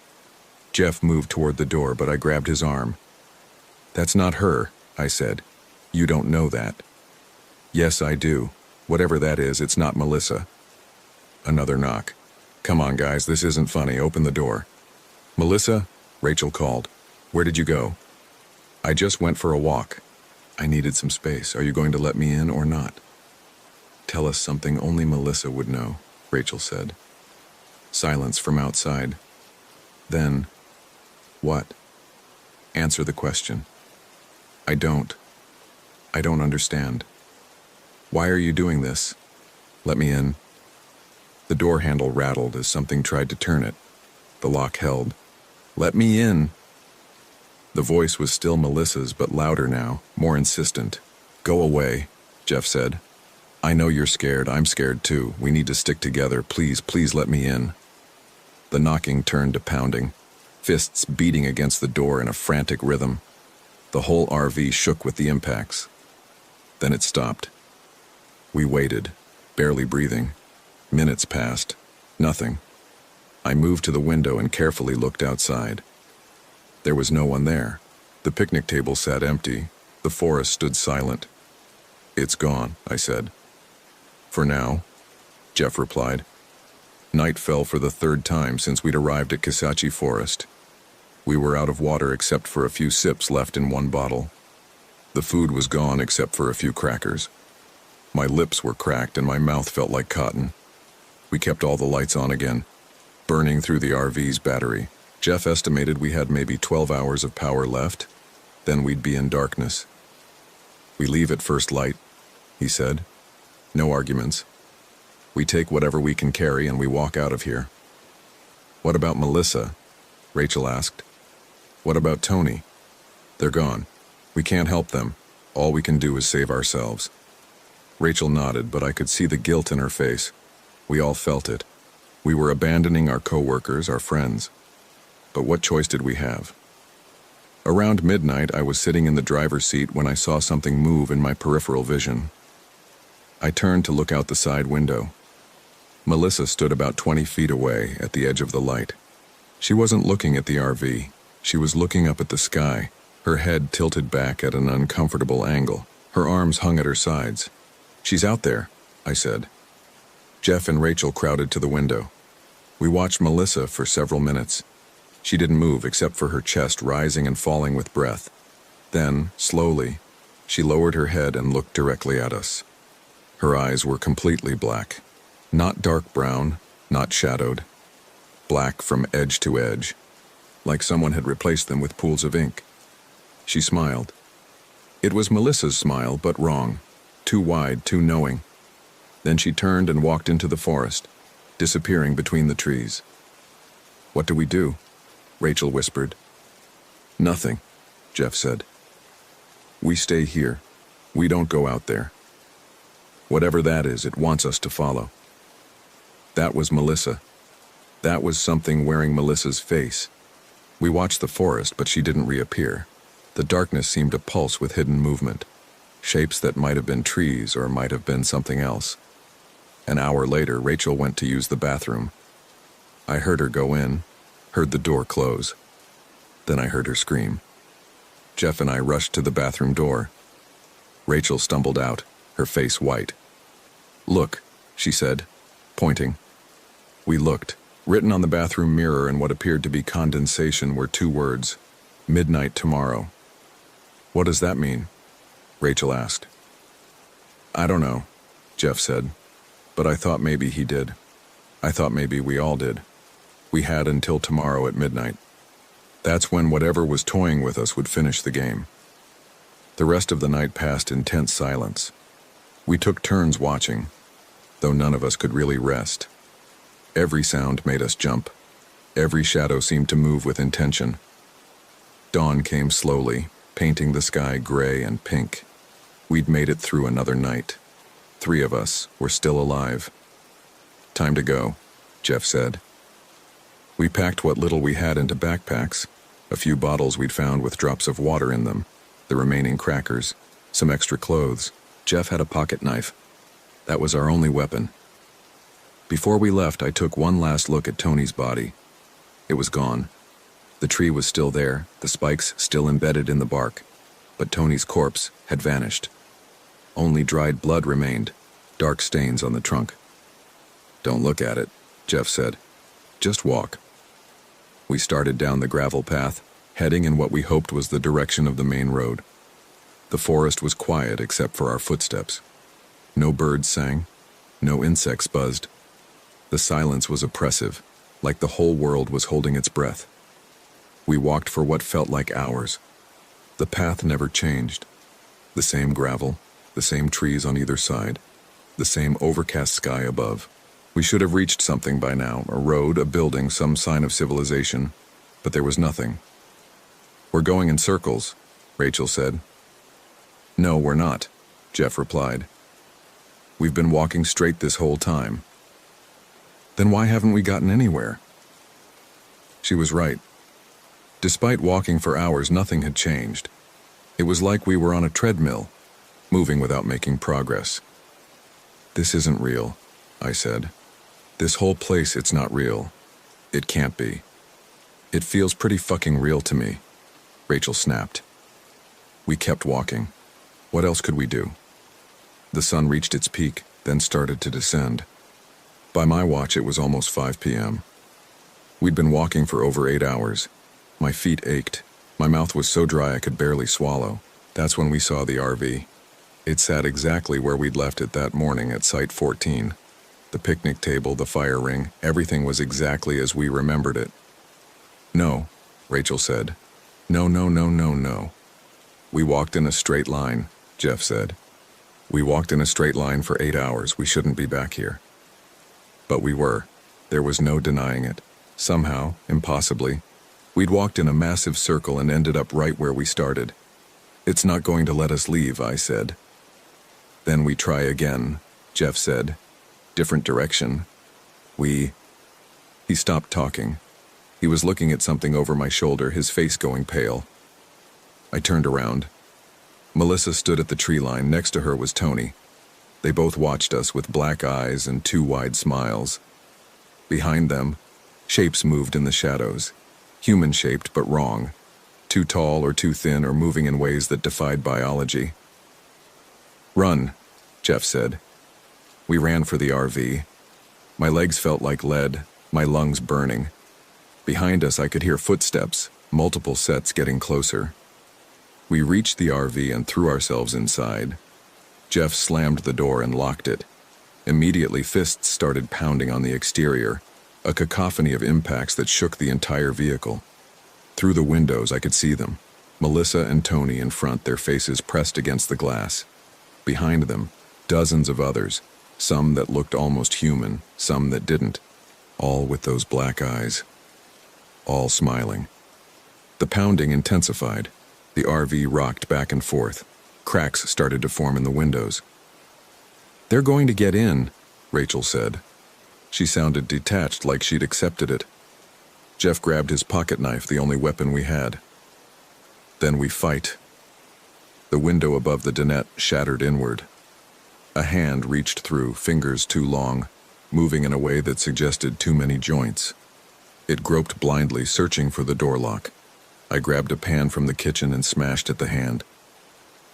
Jeff moved toward the door, but I grabbed his arm. That's not her, I said. You don't know that. Yes, I do. Whatever that is, it's not Melissa. Another knock. Come on, guys, this isn't funny. Open the door. Melissa? Rachel called. Where did you go? I just went for a walk. I needed some space. Are you going to let me in or not? Tell us something only Melissa would know, Rachel said. Silence from outside. Then, what? Answer the question. I don't understand. Why are you doing this? Let me in. The door handle rattled as something tried to turn it. The lock held. Let me in. The voice was still Melissa's, but louder now, more insistent. Go away, Jeff said. I know you're scared. I'm scared too. We need to stick together. Please, please let me in. The knocking turned to pounding, fists beating against the door in a frantic rhythm. The whole RV shook with the impacts. Then it stopped. We waited, barely breathing. Minutes passed. Nothing. I moved to the window and carefully looked outside. There was no one there. The picnic table sat empty. The forest stood silent. It's gone, I said. For now, Jeff replied. Night fell for the third time since we'd arrived at Kisachi Forest. We were out of water except for a few sips left in one bottle. The food was gone except for a few crackers. My lips were cracked and my mouth felt like cotton. We kept all the lights on again, burning through the RV's battery. Jeff estimated we had maybe 12 hours of power left, then we'd be in darkness. We leave at first light, he said. No arguments. We take whatever we can carry and we walk out of here. What about Melissa? Rachel asked. What about Tony? They're gone. We can't help them. All we can do is save ourselves. Rachel nodded, but I could see the guilt in her face. We all felt it. We were abandoning our co-workers, our friends. But what choice did we have? Around midnight, I was sitting in the driver's seat when I saw something move in my peripheral vision. I turned to look out the side window. Melissa stood about 20 feet away at the edge of the light. She wasn't looking at the RV. She was looking up at the sky, her head tilted back at an uncomfortable angle. Her arms hung at her sides. She's out there, I said. Jeff and Rachel crowded to the window. We watched Melissa for several minutes. She didn't move except for her chest rising and falling with breath. Then, slowly, she lowered her head and looked directly at us. Her eyes were completely black. Not dark brown, not shadowed. Black from edge to edge, like someone had replaced them with pools of ink. She smiled. It was Melissa's smile, but wrong. Too wide, too knowing. Then she turned and walked into the forest, disappearing between the trees. What do we do? Rachel whispered. Nothing, Jeff said. We stay here. We don't go out there. Whatever that is, it wants us to follow. That was Melissa. That was something wearing Melissa's face. We watched the forest, but she didn't reappear. The darkness seemed to pulse with hidden movement. Shapes that might have been trees or might have been something else. An hour later, Rachel went to use the bathroom. I heard her go in, heard the door close. Then I heard her scream. Jeff and I rushed to the bathroom door. Rachel stumbled out, her face white. Look, she said, pointing. We looked. Written on the bathroom mirror in what appeared to be condensation were two words, midnight tomorrow. What does that mean? Rachel asked. I don't know, Jeff said, but I thought maybe he did. I thought maybe we all did. We had until tomorrow at midnight. That's when whatever was toying with us would finish the game. The rest of the night passed in tense silence. We took turns watching, though none of us could really rest. Every sound made us jump. Every shadow seemed to move with intention. Dawn came slowly, painting the sky gray and pink. We'd made it through another night. 3 of us were still alive. Time to go, Jeff said. We packed what little we had into backpacks, a few bottles we'd found with drops of water in them, the remaining crackers, some extra clothes. Jeff had a pocket knife. That was our only weapon. Before we left, I took one last look at Tony's body. It was gone. The tree was still there, the spikes still embedded in the bark, but Tony's corpse had vanished. Only dried blood remained, dark stains on the trunk. Don't look at it, Jeff said. Just walk. We started down the gravel path, heading in what we hoped was the direction of the main road. The forest was quiet except for our footsteps. No birds sang, no insects buzzed. The silence was oppressive, like the whole world was holding its breath. We walked for what felt like hours. The path never changed. The same gravel, the same trees on either side, the same overcast sky above. We should have reached something by now, a road, a building, some sign of civilization, but there was nothing. "We're going in circles," Rachel said. "No, we're not," Jeff replied. "We've been walking straight this whole time." "Then why haven't we gotten anywhere?" She was right. Despite walking for hours, nothing had changed. It was like we were on a treadmill, moving without making progress. "This isn't real," I said. "This whole place, it's not real. It can't be." "It feels pretty fucking real to me," Rachel snapped. We kept walking. What else could we do? The sun reached its peak, then started to descend. By my watch, it was almost 5 p.m. We'd been walking for over 8 hours. My feet ached. My mouth was so dry I could barely swallow. That's when we saw the RV. It sat exactly where we'd left it that morning at Site 14. The picnic table, the fire ring, everything was exactly as we remembered it. "No," Rachel said. "No, no, no, no, no." "We walked in a straight line," Jeff said. "We walked in a straight line for 8 hours. We shouldn't be back here." But we were. There was no denying it. Somehow, impossibly, we'd walked in a massive circle and ended up right where we started. "It's not going to let us leave," I said. "Then we try again," Jeff said. "Different direction." He stopped talking. He was looking at something over my shoulder, his face going pale. I turned around. Melissa stood at the tree line. Next to her was Tony. They both watched us with black eyes and 2 wide smiles. Behind them, shapes moved in the shadows. Human-shaped, but wrong. Too tall or too thin or moving in ways that defied biology. "Run," Jeff said. We ran for the RV. My legs felt like lead, my lungs burning. Behind us, I could hear footsteps, multiple sets getting closer. We reached the RV and threw ourselves inside. Jeff slammed the door and locked it. Immediately, fists started pounding on the exterior, a cacophony of impacts that shook the entire vehicle. Through the windows, I could see them. Melissa and Tony in front, their faces pressed against the glass. Behind them, dozens of others, some that looked almost human, some that didn't, all with those black eyes. All smiling. The pounding intensified. The RV rocked back and forth. Cracks started to form in the windows. "They're going to get in," Rachel said. She sounded detached, like she'd accepted it. Jeff grabbed his pocket knife, the only weapon we had. "Then we fight." The window above the dinette shattered inward. A hand reached through, fingers too long, moving in a way that suggested too many joints. It groped blindly, searching for the door lock. I grabbed a pan from the kitchen and smashed at the hand.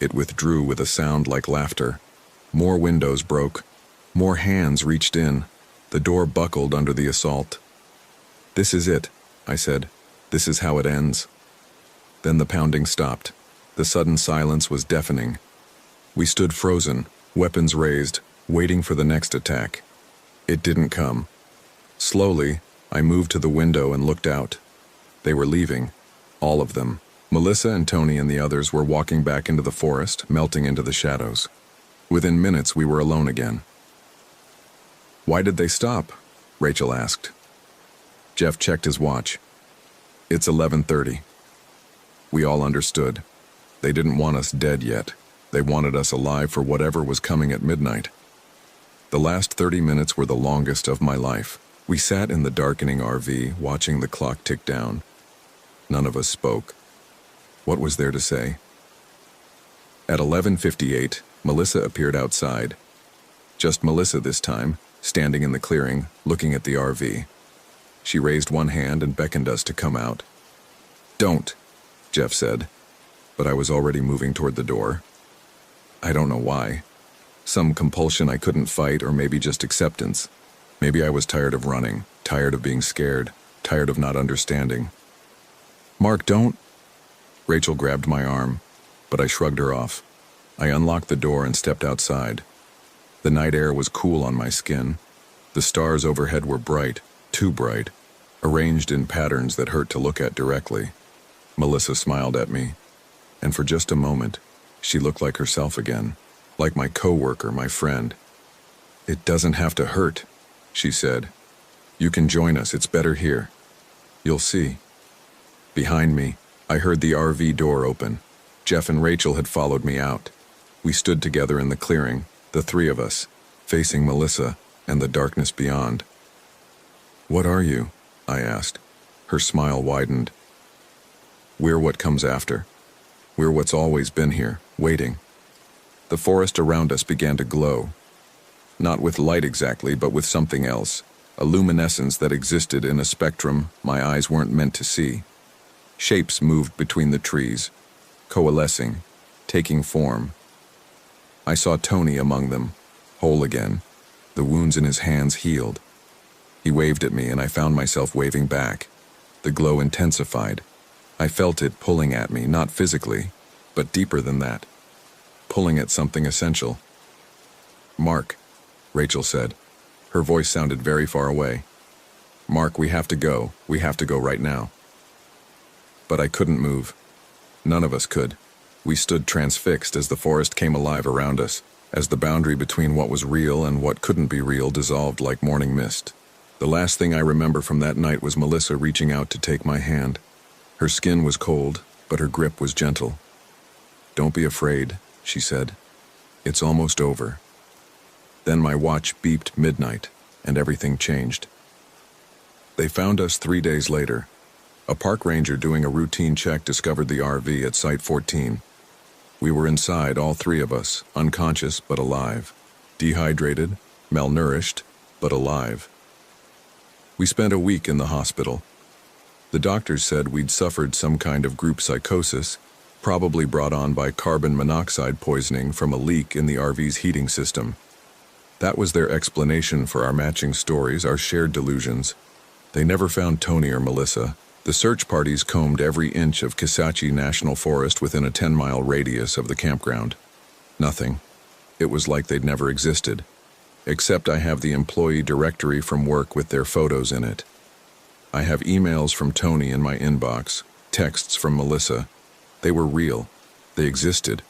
It withdrew with a sound like laughter. More windows broke. More hands reached in. The door buckled under the assault. "This is it," I said. "This is how it ends." Then the pounding stopped. The sudden silence was deafening. We stood frozen, weapons raised, waiting for the next attack. It didn't come. Slowly, I moved to the window and looked out. They were leaving. All of them. Melissa and Tony and the others were walking back into the forest, melting into the shadows. Within minutes, we were alone again. "Why did they stop?" Rachel asked. Jeff checked his watch. "It's 11:30. We all understood. They didn't want us dead yet. They wanted us alive for whatever was coming at midnight. The last 30 minutes were the longest of my life. We sat in the darkening RV, watching the clock tick down. None of us spoke. What was there to say? At 11:58, Melissa appeared outside. Just Melissa this time, standing in the clearing, looking at the RV. She raised one hand and beckoned us to come out. "Don't," Jeff said, but I was already moving toward the door. I don't know why. Some compulsion I couldn't fight, or maybe just acceptance. Maybe I was tired of running, tired of being scared, tired of not understanding. "Mark, don't." Rachel grabbed my arm, but I shrugged her off. I unlocked the door and stepped outside. The night air was cool on my skin. The stars overhead were bright, too bright. arranged in patterns that hurt to look at directly. Melissa smiled at me, and for just a moment, she looked like herself again, like my coworker, my friend. "It doesn't have to hurt," she said. "You can join us, it's better here. You'll see." Behind me, I heard the RV door open. Jeff and Rachel had followed me out. We stood together in the clearing, the three of us, facing Melissa and the darkness beyond. "What are you?" I asked. Her smile widened. "We're what comes after. We're what's always been here, waiting." The forest around us began to glow. Not with light exactly, but with something else, a luminescence that existed in a spectrum my eyes weren't meant to see. Shapes moved between the trees, coalescing, taking form. I saw Tony among them, whole again, the wounds in his hands healed. He waved at me and I found myself waving back. The glow intensified. I felt it pulling at me, not physically, but deeper than that, pulling at something essential. "Mark," Rachel said. Her voice sounded very far away. "Mark, we have to go. We have to go right now." But I couldn't move. None of us could. We stood transfixed as the forest came alive around us, as the boundary between what was real and what couldn't be real dissolved like morning mist. The last thing I remember from that night was Melissa reaching out to take my hand. Her skin was cold, but her grip was gentle. "Don't be afraid," she said. "It's almost over." Then my watch beeped midnight, and everything changed. They found us 3 days later. A park ranger doing a routine check discovered the RV at Site 14. We were inside, all three of us, unconscious but alive, dehydrated, malnourished, but alive. We spent a week in the hospital. The doctors said we'd suffered some kind of group psychosis, probably brought on by carbon monoxide poisoning from a leak in the RV's heating system. That was their explanation for our matching stories, our shared delusions. They never found Tony or Melissa. The search parties combed every inch of Kisatchie National Forest within a 10-mile radius of the campground. Nothing. It was like they'd never existed. Except I have the employee directory from work with their photos in it. I have emails from Tony in my inbox, texts from Melissa. They were real. They existed.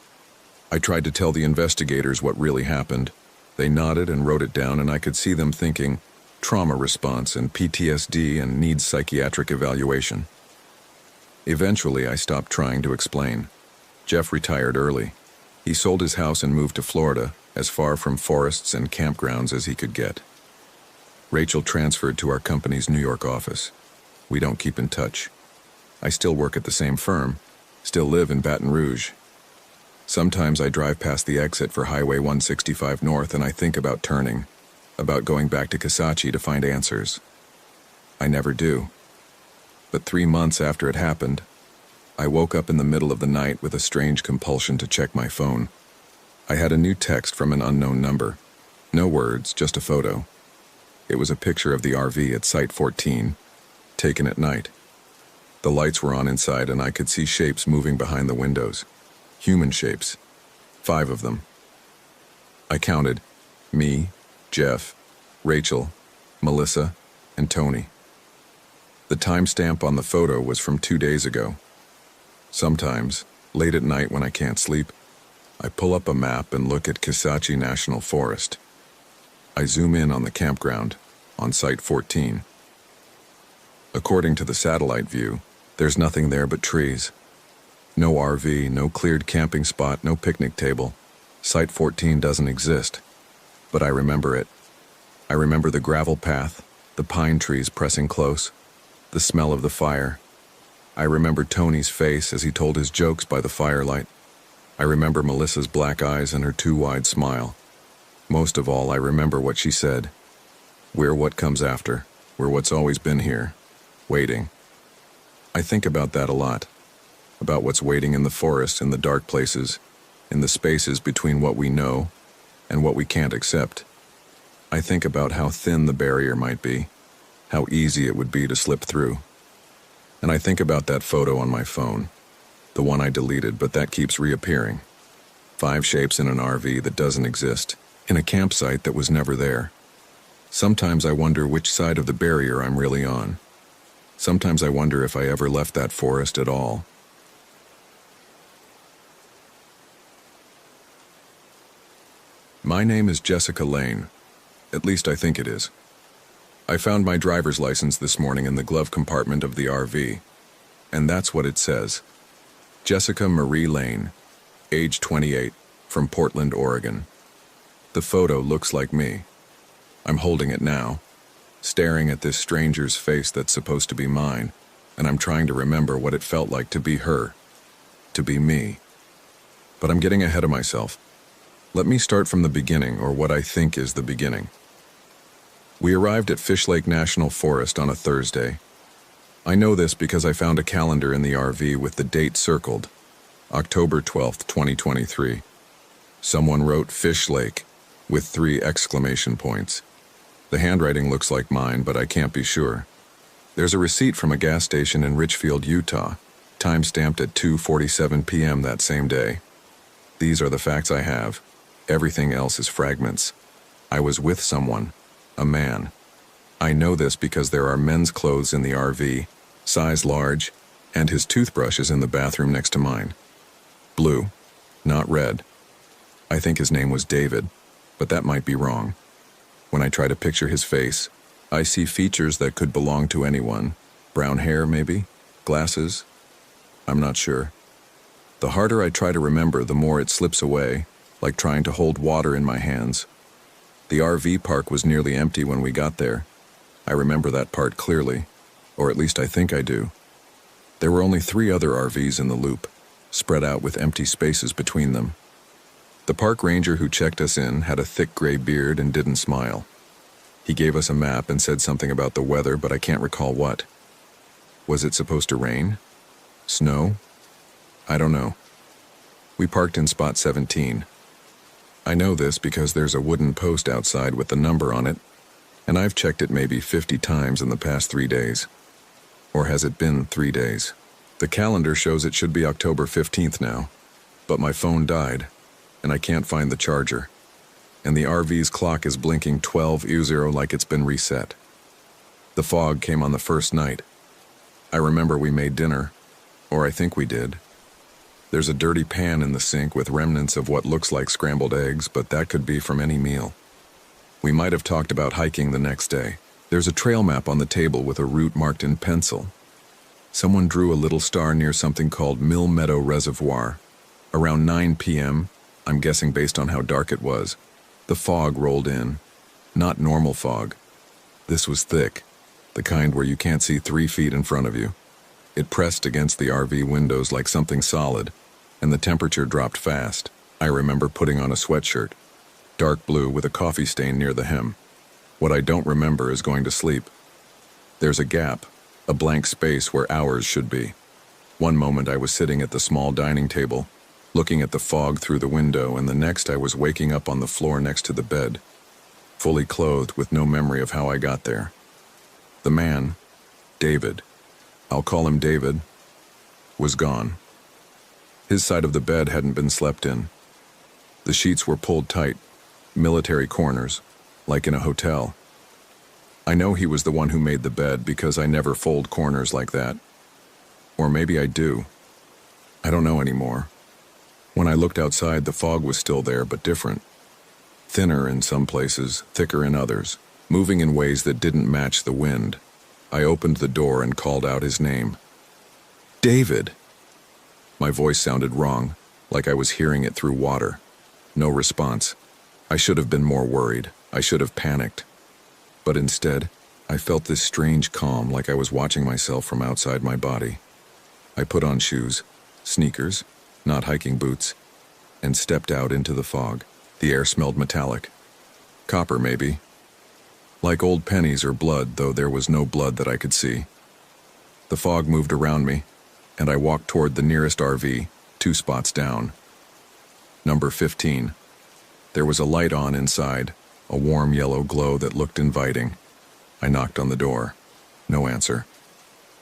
I tried to tell the investigators what really happened. They nodded and wrote it down, and I could see them thinking, trauma response and PTSD and needs psychiatric evaluation. Eventually, I stopped trying to explain. Jeff retired early. He sold his house and moved to Florida, as far from forests and campgrounds as he could get. Rachel transferred to our company's New York office. We don't keep in touch. I still work at the same firm, still live in Baton Rouge. Sometimes I drive past the exit for Highway 165 North and I think about turning, about going back to Kisatchie to find answers. I never do. But 3 months after it happened, I woke up in the middle of the night with a strange compulsion to check my phone. I had a new text from an unknown number. No words, just a photo. It was a picture of the RV at Site 14, taken at night. The lights were on inside and I could see shapes moving behind the windows. Human shapes. 5 of them. I counted. Me, Jeff, Rachel, Melissa, and Tony. The timestamp on the photo was from 2 days ago. Sometimes, late at night when I can't sleep, I pull up a map and look at Kisatchie National Forest. I zoom in on the campground, on Site 14. According to the satellite view, there's nothing there but trees. No RV, no cleared camping spot, no picnic table. Site 14 doesn't exist. But I remember it. I remember the gravel path, the pine trees pressing close, the smell of the fire. I remember Tony's face as he told his jokes by the firelight. I remember Melissa's black eyes and her too wide smile. Most of all, I remember what she said. We're what comes after. We're what's always been here, waiting. I think about that a lot. About what's waiting in the forest, in the dark places, in the spaces between what we know and what we can't accept. I think about how thin the barrier might be, how easy it would be to slip through. And I think about that photo on my phone, the one I deleted, but that keeps reappearing. 5 shapes in an RV that doesn't exist, in a campsite that was never there. Sometimes I wonder which side of the barrier I'm really on. Sometimes I wonder if I ever left that forest at all. My name is Jessica Lane. At least I think it is. I found my driver's license this morning in the glove compartment of the RV, and that's what it says. Jessica Marie Lane, age 28, from Portland, Oregon. The photo looks like me. I'm holding it now, staring at this stranger's face that's supposed to be mine, and I'm trying to remember what it felt like to be her, to be me. But I'm getting ahead of myself. Let me start from the beginning, or what I think is the beginning. We arrived at Fish Lake National Forest on a Thursday. I know this because I found a calendar in the RV with the date circled, October 12th, 2023. Someone wrote Fish Lake with 3 exclamation points. The handwriting looks like mine, but I can't be sure. There's a receipt from a gas station in Richfield, Utah, time-stamped at 2:47 p.m. that same day. These are the facts I have. Everything else is fragments. I was with someone, a man. I know this because there are men's clothes in the RV, size large, and his toothbrush is in the bathroom next to mine. Blue, not red. I think his name was David, but that might be wrong. When I try to picture his face, I see features that could belong to anyone. Brown hair, maybe? Glasses? I'm not sure. The harder I try to remember, the more it slips away, like trying to hold water in my hands. The RV park was nearly empty when we got there. I remember that part clearly, or at least I think I do. There were only 3 other RVs in the loop, spread out with empty spaces between them. The park ranger who checked us in had a thick gray beard and didn't smile. He gave us a map and said something about the weather, but I can't recall what. Was it supposed to rain? Snow? I don't know. We parked in spot 17. I know this because there's a wooden post outside with the number on it, and I've checked it maybe 50 times in the past 3 days. Or has it been 3 days? The calendar shows it should be October 15th now, but my phone died, and I can't find the charger. And the RV's clock is blinking 12:00 like it's been reset. The fog came on the first night. I remember we made dinner, or I think we did. There's a dirty pan in the sink with remnants of what looks like scrambled eggs, but that could be from any meal. We might have talked about hiking the next day. There's a trail map on the table with a route marked in pencil. Someone drew a little star near something called Mill Meadow Reservoir. Around 9 p.m., I'm guessing based on how dark it was, the fog rolled in. Not normal fog. This was thick, the kind where you can't see 3 feet in front of you. It pressed against the RV windows like something solid, and the temperature dropped fast. I remember putting on a sweatshirt, dark blue with a coffee stain near the hem. What I don't remember is going to sleep. There's a gap, a blank space where hours should be. One moment I was sitting at the small dining table, looking at the fog through the window, and the next I was waking up on the floor next to the bed, fully clothed with no memory of how I got there. The man, David, I'll call him David, was gone. His side of the bed hadn't been slept in. The sheets were pulled tight, military corners, like in a hotel. I know he was the one who made the bed because I never fold corners like that. Or maybe I do. I don't know anymore. When I looked outside, the fog was still there, but different. Thinner in some places, thicker in others, moving in ways that didn't match the wind. I opened the door and called out his name. David! My voice sounded wrong, like I was hearing it through water. No response. I should have been more worried. I should have panicked. But instead, I felt this strange calm, like I was watching myself from outside my body. I put on shoes, sneakers, not hiking boots, and stepped out into the fog. The air smelled metallic. Copper, maybe. Like old pennies or blood, though there was no blood that I could see. The fog moved around me, and I walked toward the nearest RV, 2 spots down. Number 15. There was a light on inside, a warm yellow glow that looked inviting. I knocked on the door. No answer.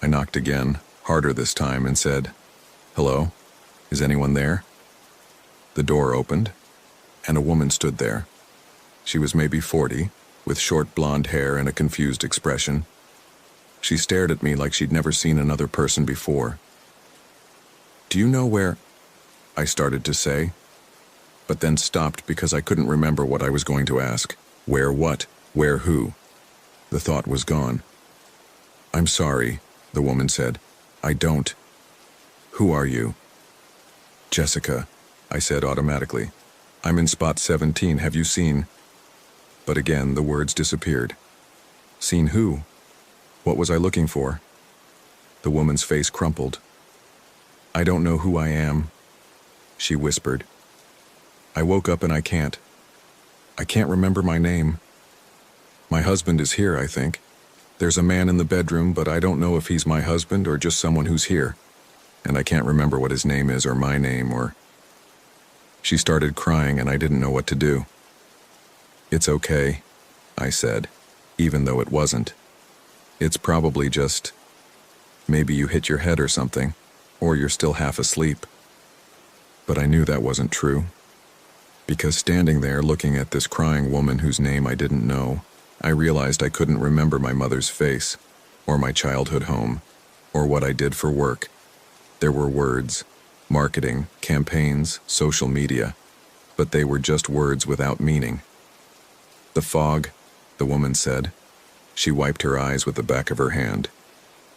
I knocked again, harder this time, and said, "Hello? Is anyone there?" The door opened, and a woman stood there. She was maybe 40, with short blonde hair and a confused expression. She stared at me like she'd never seen another person before. "Do you know where—" I started to say, but then stopped because I couldn't remember what I was going to ask. Where what? Where who? The thought was gone. "I'm sorry," the woman said. "I don't." "Who are you?" "Jessica," I said automatically. "I'm in spot 17. Have you seen—" But again, the words disappeared. Seen who? What was I looking for? The woman's face crumpled. "I don't know who I am," she whispered. "I woke up and I can't remember my name. My husband is here, I think. There's a man in the bedroom, but I don't know if he's my husband or just someone who's here. And I can't remember what his name is or my name or—" She started crying and I didn't know what to do. "It's okay," I said, even though it wasn't. "It's probably just— maybe you hit your head or something, or you're still half asleep." But I knew that wasn't true. Because standing there looking at this crying woman whose name I didn't know, I realized I couldn't remember my mother's face, or my childhood home, or what I did for work. There were words, marketing, campaigns, social media, but they were just words without meaning. "The fog," the woman said. She wiped her eyes with the back of her hand.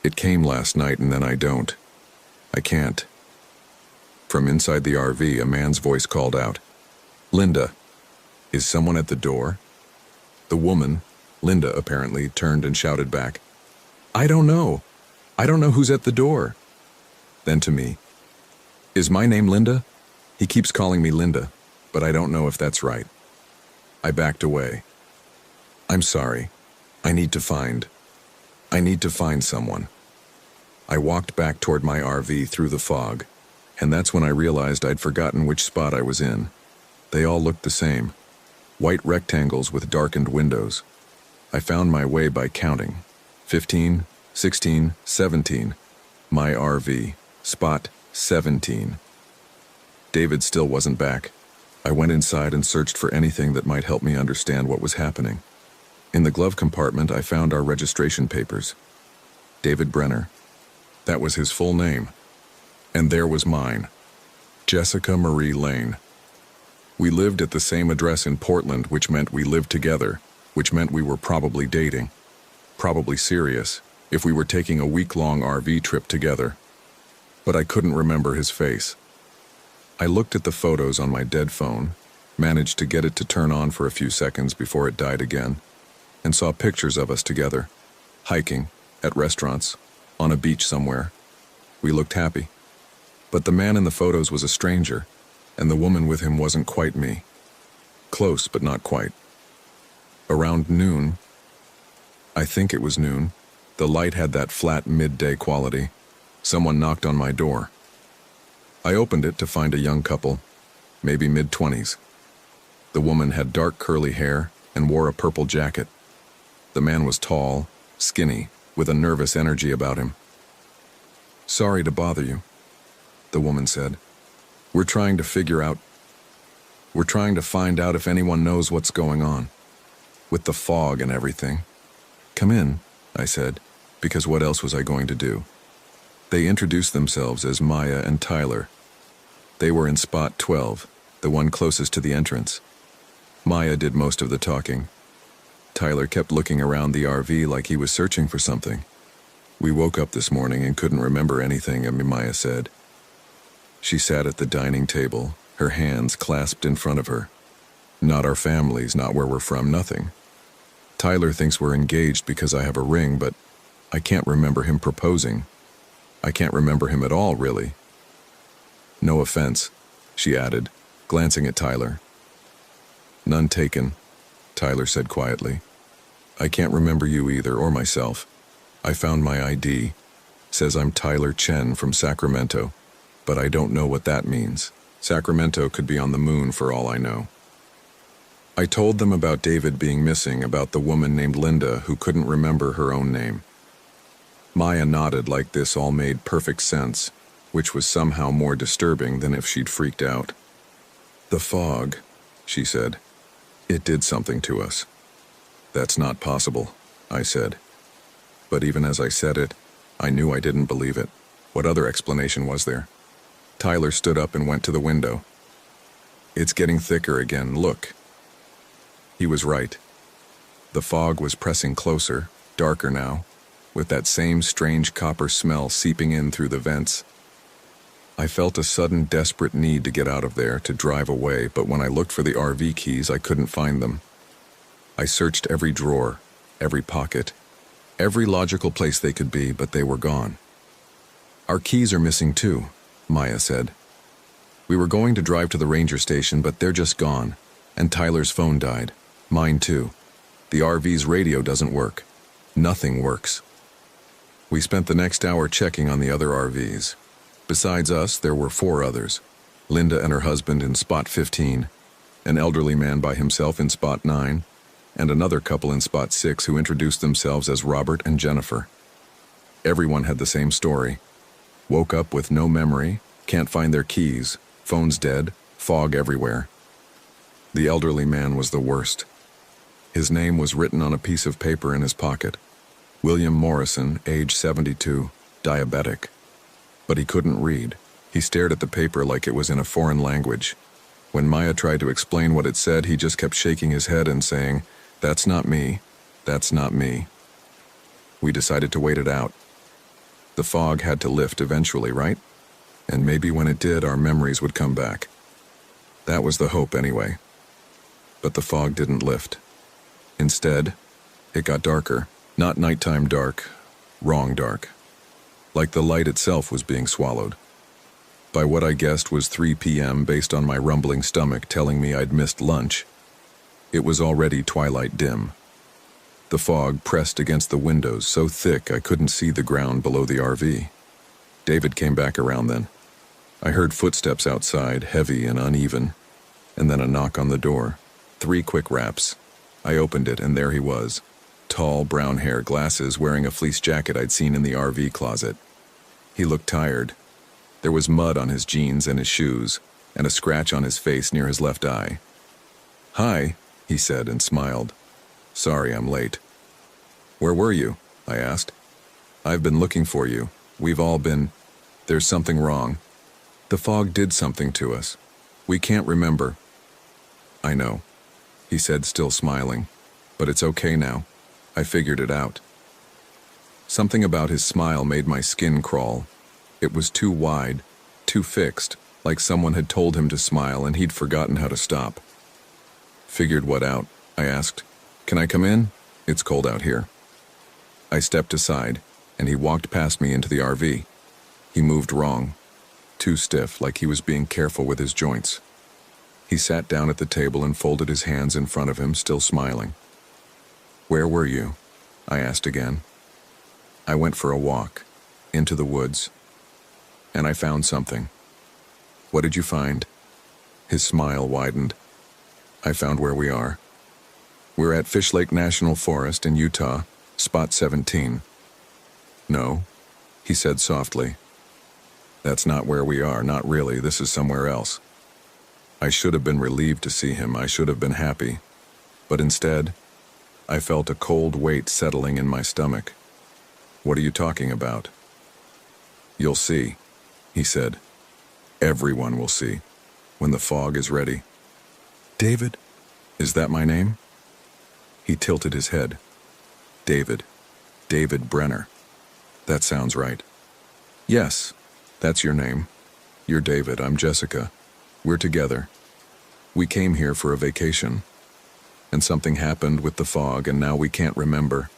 "It came last night and then I can't." From inside the RV, a man's voice called out, "Linda, is someone at the door?" The woman, Linda apparently, turned and shouted back, "I don't know. I don't know who's at the door." Then to me, "Is my name Linda? He keeps calling me Linda, but I don't know if that's right." I backed away. "I'm sorry. I need to find someone." I walked back toward my RV through the fog, and that's when I realized I'd forgotten which spot I was in. They all looked the same. White rectangles with darkened windows. I found my way by counting. 15, 16, 17. My RV. Spot 17. David still wasn't back. I went inside and searched for anything that might help me understand what was happening. In the glove compartment, I found our registration papers. David Brenner. That was his full name. And there was mine. Jessica Marie Lane. We lived at the same address in Portland, which meant we lived together, which meant we were probably dating. Probably serious, if we were taking a week-long RV trip together. But I couldn't remember his face. I looked at the photos on my dead phone, managed to get it to turn on for a few seconds before it died again, and saw pictures of us together, hiking, at restaurants, on a beach somewhere. We looked happy. But the man in the photos was a stranger, and the woman with him wasn't quite me. Close, but not quite. Around noon, I think it was noon, the light had that flat midday quality. Someone knocked on my door. I opened it to find a young couple, maybe mid-20s. The woman had dark curly hair and wore a purple jacket. The man was tall, skinny, with a nervous energy about him. "Sorry to bother you," the woman said. We're trying to find out if anyone knows what's going on. With the fog and everything." "Come in," I said, because what else was I going to do? They introduced themselves as Maya and Tyler. They were in spot 12, the one closest to the entrance. Maya did most of the talking. Tyler kept looking around the RV like he was searching for something. "We woke up this morning and couldn't remember anything," Maya said. She sat at the dining table, her hands clasped in front of her. "Not our families, not where we're from, nothing. Tyler thinks we're engaged because I have a ring, but I can't remember him proposing. I can't remember him at all, really." "No offense," she added, glancing at Tyler. "None taken," Tyler said quietly. "I can't remember you either, or myself. I found my ID. Says I'm Tyler Chen from Sacramento, but I don't know what that means. Sacramento could be on the moon for all I know." I told them about David being missing, about the woman named Linda who couldn't remember her own name. Maya nodded like this all made perfect sense, which was somehow more disturbing than if she'd freaked out. "The fog," she said. "It did something to us." "That's not possible," I said. But even as I said it, I knew I didn't believe it. What other explanation was there? Tyler stood up and went to the window. It's getting thicker again, look. He was right. The fog was pressing closer, darker now, with that same strange copper smell seeping in through the vents. I felt a sudden desperate need to get out of there, to drive away, but when I looked for the RV keys, I couldn't find them. I searched every drawer, every pocket, every logical place they could be, but they were gone. Our keys are missing too, Maya said. We were going to drive to the ranger station, but they're just gone, and Tyler's phone died. Mine too. The RV's radio doesn't work. Nothing works. We spent the next hour checking on the other RVs. Besides us, there were 4 others. Linda and her husband in spot 15, an elderly man by himself in spot 9, and another couple in spot 6 who introduced themselves as Robert and Jennifer. Everyone had the same story. Woke up with no memory, can't find their keys, phone's dead, fog everywhere. The elderly man was the worst. His name was written on a piece of paper in his pocket. William Morrison, age 72, diabetic. But he couldn't read. He stared at the paper like it was in a foreign language. When Maya tried to explain what it said, he just kept shaking his head and saying, "That's not me. That's not me." We decided to wait it out. The fog had to lift eventually, right? And maybe when it did, our memories would come back. That was the hope anyway. But the fog didn't lift. Instead, it got darker. Not nighttime dark, wrong dark. Like the light itself was being swallowed. By what I guessed was 3 p.m. based on my rumbling stomach telling me I'd missed lunch, it was already twilight dim. The fog pressed against the windows so thick I couldn't see the ground below the RV. David came back around then. I heard footsteps outside, heavy and uneven, and then a knock on the door. 3 quick raps. I opened it, and there he was. Tall, brown hair, glasses, wearing a fleece jacket I'd seen in the RV closet. He looked tired. There was mud on his jeans and his shoes, and a scratch on his face near his left eye. "Hi," he said and smiled. "Sorry I'm late." "Where were you?" I asked. "I've been looking for you. We've all been. There's something wrong. The fog did something to us. We can't remember." "I know," he said, still smiling. "But it's okay now. I figured it out." Something about his smile made my skin crawl. It was too wide, too fixed, like someone had told him to smile and he'd forgotten how to stop. "Figured what out?" I asked. "Can I come in? It's cold out here." I stepped aside, and he walked past me into the RV. He moved wrong, too stiff, like he was being careful with his joints. He sat down at the table and folded his hands in front of him, still smiling. "Where were you?" I asked again. "I went for a walk, into the woods, and I found something." "What did you find?" His smile widened. "I found where we are. We're at Fish Lake National Forest in Utah, spot 17. "No," he said softly. "That's not where we are, not really. This is somewhere else." I should have been relieved to see him. I should have been happy. But instead, I felt a cold weight settling in my stomach. "What are you talking about?" "You'll see," he said. "Everyone will see, when the fog is ready." "David? Is that my name?" He tilted his head. "David. David Brenner. That sounds right." "Yes, that's your name. You're David, I'm Jessica. We're together. We came here for a vacation. And something happened with the fog, and now we can't remember."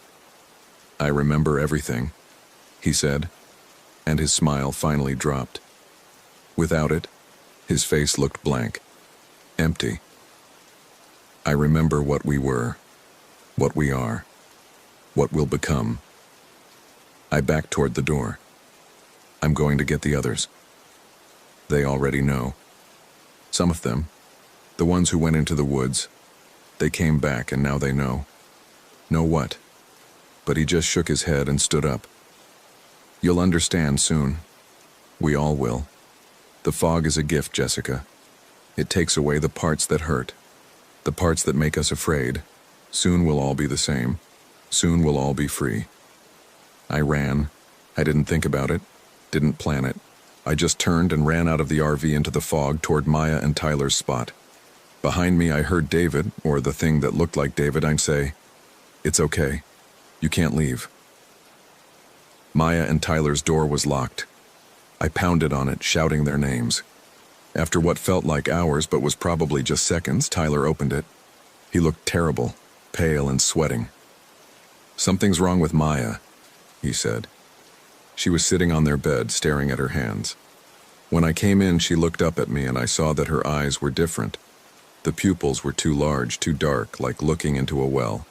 "I remember everything," he said, and his smile finally dropped. Without it, his face looked blank, empty. "I remember what we were, what we are, what we'll become." I backed toward the door. "I'm going to get the others. They already know. Some of them, the ones who went into the woods, they came back and now they know." "Know what?" But he just shook his head and stood up. "You'll understand soon. We all will. The fog is a gift, Jessica. It takes away the parts that hurt, the parts that make us afraid. Soon we'll all be the same. Soon we'll all be free." I ran. I didn't think about it, didn't plan it. I just turned and ran out of the RV into the fog toward Maya and Tyler's spot. Behind me, I heard David, or the thing that looked like David, I'd say, "It's okay. You can't leave." Maya and Tyler's door was locked. I pounded on it, shouting their names. After what felt like hours but was probably just seconds, Tyler opened it. He looked terrible, pale and sweating. "Something's wrong with Maya," he said. She was sitting on their bed, staring at her hands. When I came in, she looked up at me and I saw that her eyes were different. The pupils were too large, too dark, like looking into a well.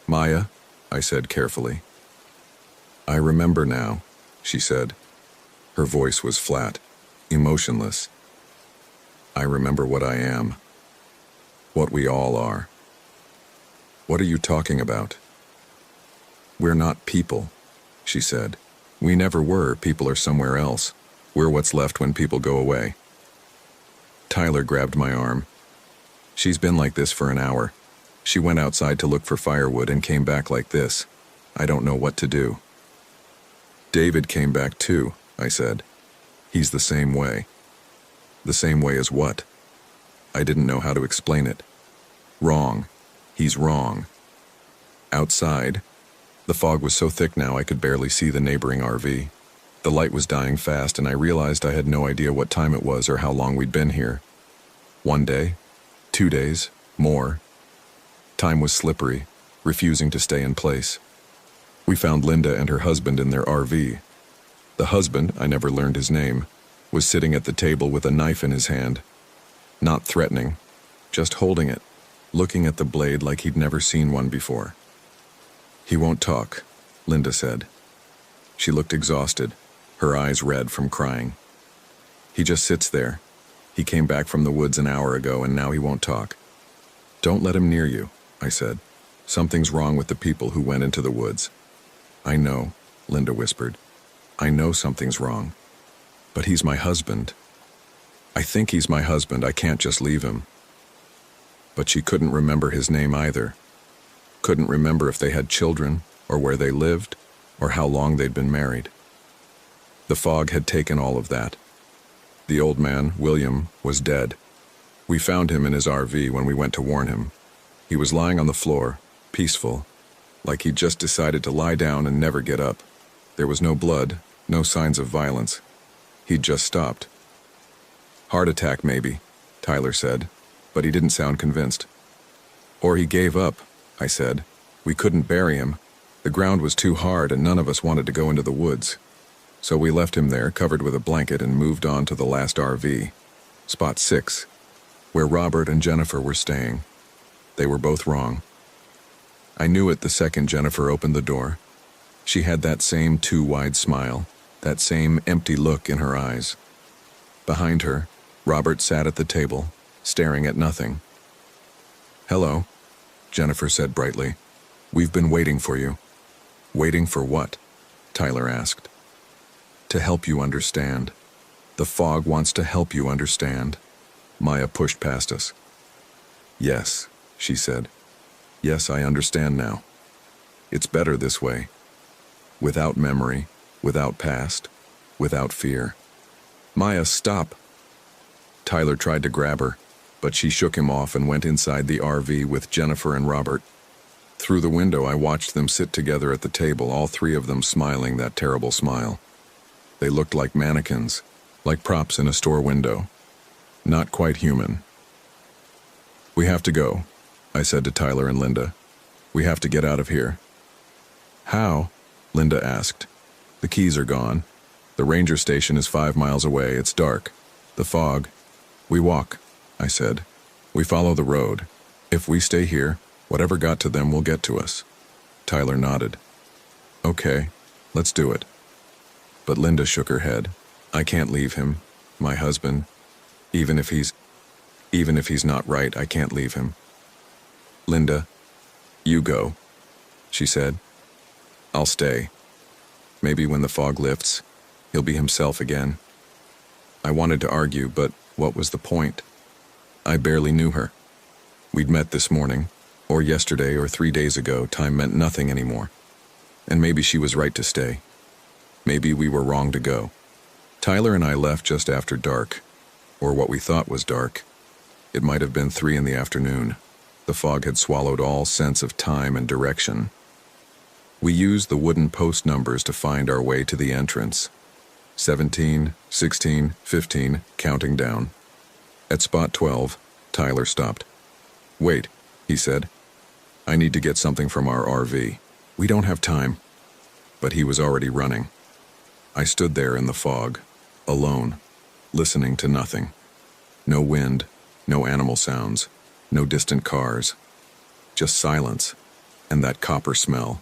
"Maya," I said carefully. "I remember now," she said. Her voice was flat, emotionless. "I remember what I am. What we all are." "What are you talking about?" "We're not people," she said. "We never were. People are somewhere else. We're what's left when people go away." Tyler grabbed my arm. "She's been like this for an hour. She went outside to look for firewood and came back like this. I don't know what to do." "David came back too," I said. "He's the same way." "The same way as what?" I didn't know how to explain it. "Wrong. He's wrong." Outside, the fog was so thick now I could barely see the neighboring RV. The light was dying fast and I realized I had no idea what time it was or how long we'd been here. 1 day, 2 days, more. Time was slippery, refusing to stay in place. We found Linda and her husband in their RV. The husband, I never learned his name, was sitting at the table with a knife in his hand. Not threatening, just holding it, looking at the blade like he'd never seen one before. "He won't talk," Linda said. She looked exhausted, her eyes red from crying. "He just sits there. He came back from the woods an hour ago and now he won't talk." "Don't let him near you," I said. "Something's wrong with the people who went into the woods." "I know," Linda whispered. "I know something's wrong. But he's my husband. I think he's my husband. I can't just leave him." But she couldn't remember his name either. Couldn't remember if they had children, or where they lived, or how long they'd been married. The fog had taken all of that. The old man, William, was dead. We found him in his RV when we went to warn him. He was lying on the floor, peaceful, like he'd just decided to lie down and never get up. There was no blood, no signs of violence. He'd just stopped. "Heart attack, maybe," Tyler said, but he didn't sound convinced. "Or he gave up," I said. "We couldn't bury him. The ground was too hard and none of us wanted to go into the woods. So we left him there, covered with a blanket, and moved on to the last RV, Spot 6, where Robert and Jennifer were staying. They were both wrong." I knew it the second Jennifer opened the door. She had that same too wide smile, that same empty look in her eyes. Behind her, Robert sat at the table, staring at nothing. "Hello," Jennifer said brightly. "We've been waiting for you." "Waiting for what?" Tyler asked. "To help you understand. The fog wants to help you understand." Maya pushed past us. "Yes," she said. "Yes, I understand now. It's better this way. Without memory, without past, without fear." "Maya, stop!" Tyler tried to grab her, but she shook him off and went inside the RV with Jennifer and Robert. Through the window, I watched them sit together at the table, all three of them smiling that terrible smile. They looked like mannequins, like props in a store window. Not quite human. "We have to go," I said to Tyler and Linda. "We have to get out of here." "How?" Linda asked. "The keys are gone. The ranger station is 5 miles away. It's dark. The fog." "We walk," I said. "We follow the road. If we stay here, whatever got to them will get to us." Tyler nodded. "Okay, let's do it." But Linda shook her head. "I can't leave him, my husband. Even if he's not right, I can't leave him." "Linda, you go," she said. "I'll stay. Maybe when the fog lifts, he'll be himself again." I wanted to argue, but what was the point? I barely knew her. We'd met this morning, or yesterday or 3 days ago. Time meant nothing anymore. And maybe she was right to stay. Maybe we were wrong to go. Tyler and I left just after dark, or what we thought was dark. It might have been 3 in the afternoon. The fog had swallowed all sense of time and direction. We used the wooden post numbers to find our way to the entrance. 17, 16, 15, counting down. At spot 12, Tyler stopped. "Wait," he said. "I need to get something from our RV. We don't have time." But he was already running. I stood there in the fog, alone, listening to nothing. No wind, no animal sounds, no distant cars. Just silence, and that copper smell,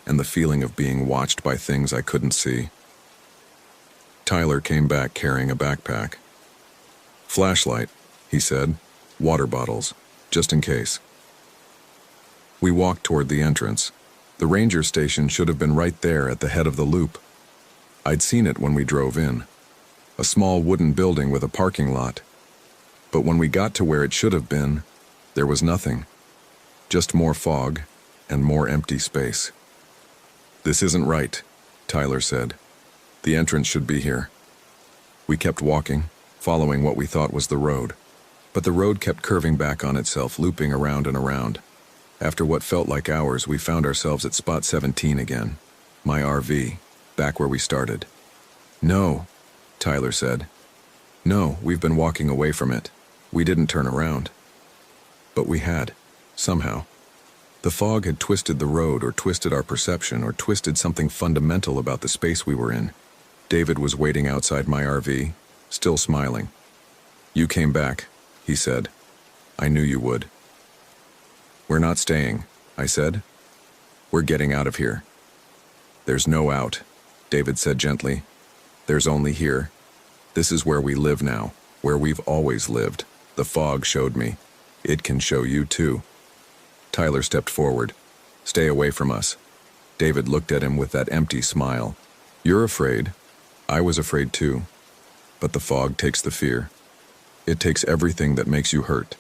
and the feeling of being watched by things I couldn't see. Tyler came back carrying a backpack. "Flashlight," he said. "Water bottles, just in case." We walked toward the entrance. The ranger station should have been right there at the head of the loop. I'd seen it when we drove in. A small wooden building with a parking lot. But when we got to where it should have been, there was nothing. Just more fog and more empty space. "This isn't right," Tyler said. "The entrance should be here." We kept walking, following what we thought was the road. But the road kept curving back on itself, looping around and around. After what felt like hours, we found ourselves at spot 17 again. My RV, back where we started. "No," Tyler said. "No, we've been walking away from it. We didn't turn around." But we had, somehow. The fog had twisted the road, or twisted our perception, or twisted something fundamental about the space we were in. David was waiting outside my RV, still smiling. "You came back," he said. "I knew you would." "We're not staying," I said. "We're getting out of here." "There's no out," David said gently. "There's only here. This is where we live now, where we've always lived. The fog showed me. It can show you too." Tyler stepped forward. "Stay away from us." David looked at him with that empty smile. "You're afraid. I was afraid too. But the fog takes the fear. It takes everything that makes you hurt.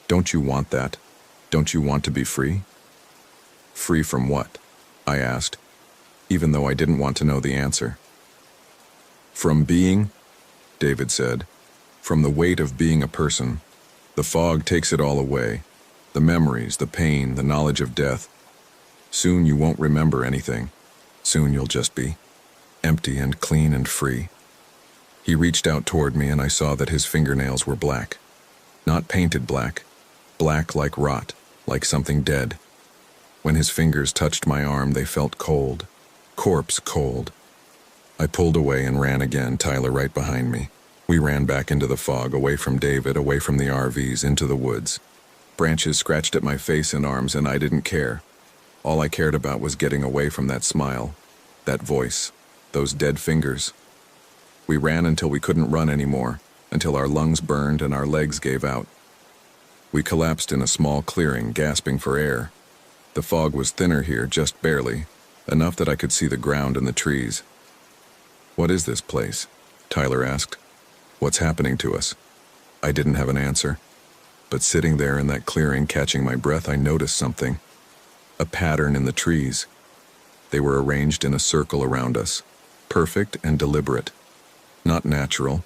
Don't you want that? Don't you want to be free?" "Free from what?" I asked, even though I didn't want to know the answer. "From being," David said, "from the weight of being a person. The fog takes it all away. The memories, the pain, the knowledge of death. Soon you won't remember anything. Soon you'll just be empty and clean and free." He reached out toward me, and I saw that his fingernails were black. Not painted black. Black like rot, like something dead. When his fingers touched my arm, they felt cold. Corpse cold. I pulled away and ran again, Tyler right behind me. We ran back into the fog, away from David, away from the RVs, into the woods. Branches scratched at my face and arms, and I didn't care. All I cared about was getting away from that smile, that voice, those dead fingers. We ran until we couldn't run anymore, until our lungs burned and our legs gave out. We collapsed in a small clearing, gasping for air. The fog was thinner here, just barely, enough that I could see the ground and the trees. "What is this place?" Tyler asked. "What's happening to us?" I didn't have an answer. But sitting there in that clearing, catching my breath, I noticed something. A pattern in the trees. They were arranged in a circle around us, perfect and deliberate. Not natural,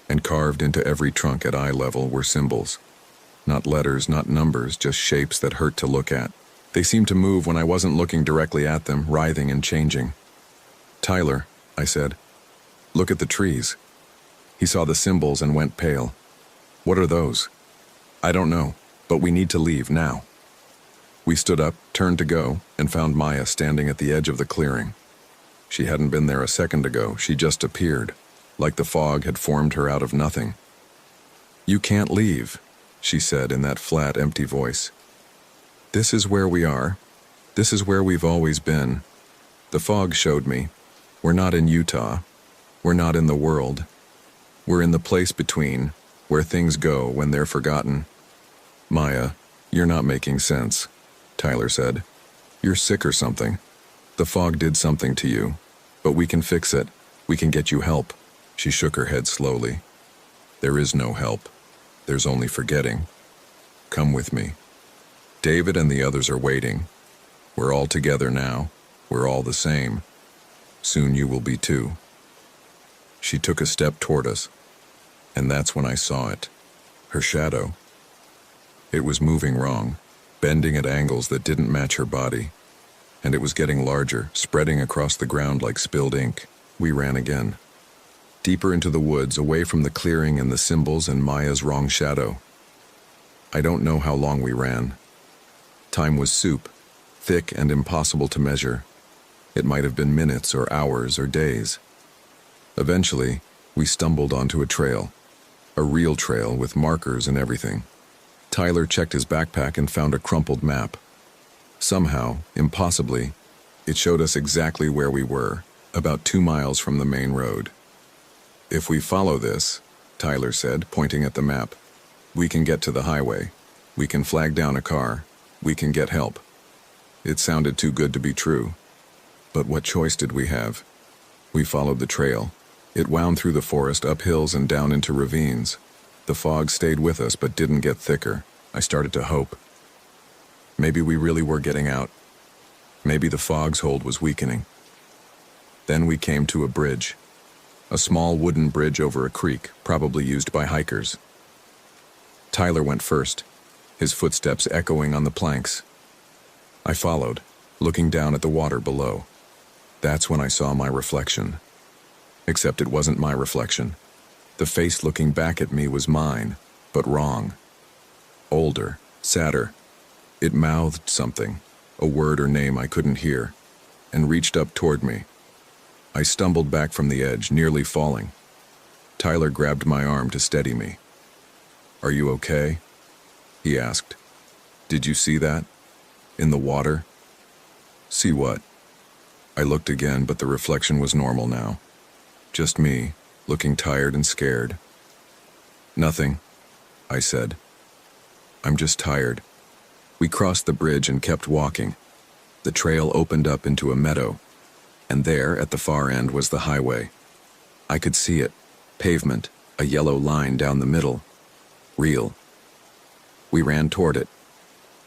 and carved into every trunk at eye level were symbols. Not letters, not numbers, just shapes that hurt to look at. They seemed to move when I wasn't looking directly at them, writhing and changing. "Tyler," I said, "look at the trees." He saw the symbols and went pale. "What are those?" "I don't know, but we need to leave now." We stood up, turned to go, and found Maya standing at the edge of the clearing. She hadn't been there a second ago. She just appeared, like the fog had formed her out of nothing. "You can't leave," she said in that flat, empty voice. "This is where we are. This is where we've always been. The fog showed me. We're not in Utah. We're not in the world. We're in the place between, where things go when they're forgotten." "Maya, you're not making sense," Tyler said. "You're sick or something. The fog did something to you, but we can fix it. We can get you help." She shook her head slowly. "There is no help. There's only forgetting. Come with me. David and the others are waiting. We're all together now. We're all the same. Soon you will be too. She took a step toward us, and that's when I saw it. Her shadow. It was moving wrong, bending at angles that didn't match her body, and it was getting larger, spreading across the ground like spilled ink. We ran again. Deeper into the woods, away from the clearing and the symbols and Maya's wrong shadow. I don't know how long we ran. Time was soup, thick and impossible to measure. It might have been minutes or hours or days. Eventually, we stumbled onto a trail. A real trail with markers and everything. Tyler checked his backpack and found a crumpled map. Somehow, impossibly, it showed us exactly where we were, about 2 miles from the main road. If we follow this, Tyler said, pointing at the map, we can get to the highway. We can flag down a car. We can get help. It sounded too good to be true. But what choice did we have? We followed the trail. It wound through the forest, up hills and down into ravines. The fog stayed with us but didn't get thicker. I started to hope. Maybe we really were getting out. Maybe the fog's hold was weakening. Then we came to a bridge. A small wooden bridge over a creek, probably used by hikers. Tyler went first, his footsteps echoing on the planks. I followed, looking down at the water below. That's when I saw my reflection. Except it wasn't my reflection. The face looking back at me was mine, but wrong. Older, sadder. It mouthed something, a word or name I couldn't hear, and reached up toward me. I stumbled back from the edge, nearly falling. Tyler grabbed my arm to steady me. "Are you okay?" he asked. "Did you see that? In the water?" "See what?" I looked again, but the reflection was normal now. Just me, looking tired and scared. "Nothing," I said. "I'm just tired." We crossed the bridge and kept walking. The trail opened up into a meadow, and there, at the far end, was the highway. I could see it, pavement, a yellow line down the middle. Real. We ran toward it.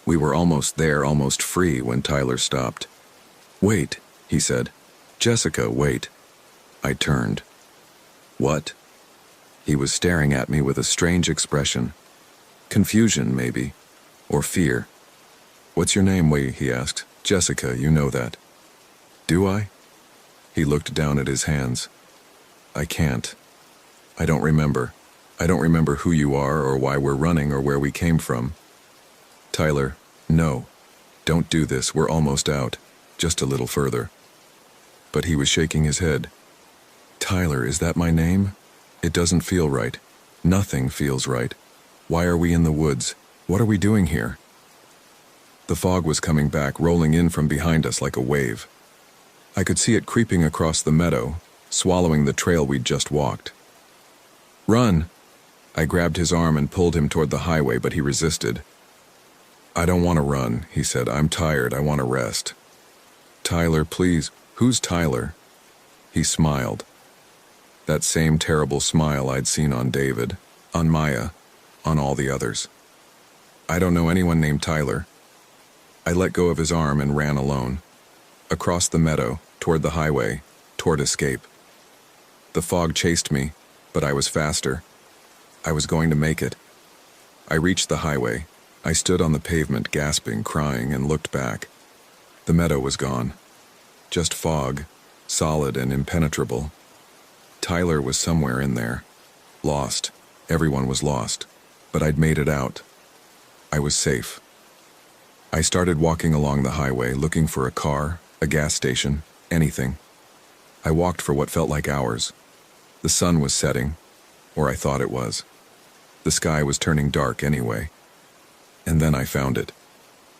We were almost there, almost free, when Tyler stopped. "Wait," he said. "Jessica, wait." I turned. "What?" He was staring at me with a strange expression. Confusion, maybe, or fear. "What's your name?" he asked. "Jessica, you know that." "Do I?" He looked down at his hands. "I can't. I don't remember. I don't remember who you are or why we're running or where we came from." "Tyler, no. Don't do this. We're almost out. Just a little further." But he was shaking his head. "Tyler, is that my name? It doesn't feel right. Nothing feels right. Why are we in the woods? What are we doing here?" The fog was coming back, rolling in from behind us like a wave. I could see it creeping across the meadow, swallowing the trail we'd just walked. "Run!" I grabbed his arm and pulled him toward the highway, but he resisted. "I don't want to run," he said. "I'm tired. I want to rest." "Tyler, please." "Who's Tyler?" He smiled. That same terrible smile I'd seen on David, on Maya, on all the others. "I don't know anyone named Tyler." I let go of his arm and ran alone. Across the meadow, toward the highway, toward escape. The fog chased me, but I was faster. I was going to make it. I reached the highway. I stood on the pavement, gasping, crying, and looked back. The meadow was gone. Just fog, solid and impenetrable. Tyler was somewhere in there. Lost. Everyone was lost. But I'd made it out. I was safe. I started walking along the highway, looking for a car, a gas station, anything. I walked for what felt like hours. The sun was setting, or I thought it was. The sky was turning dark anyway. And then I found it.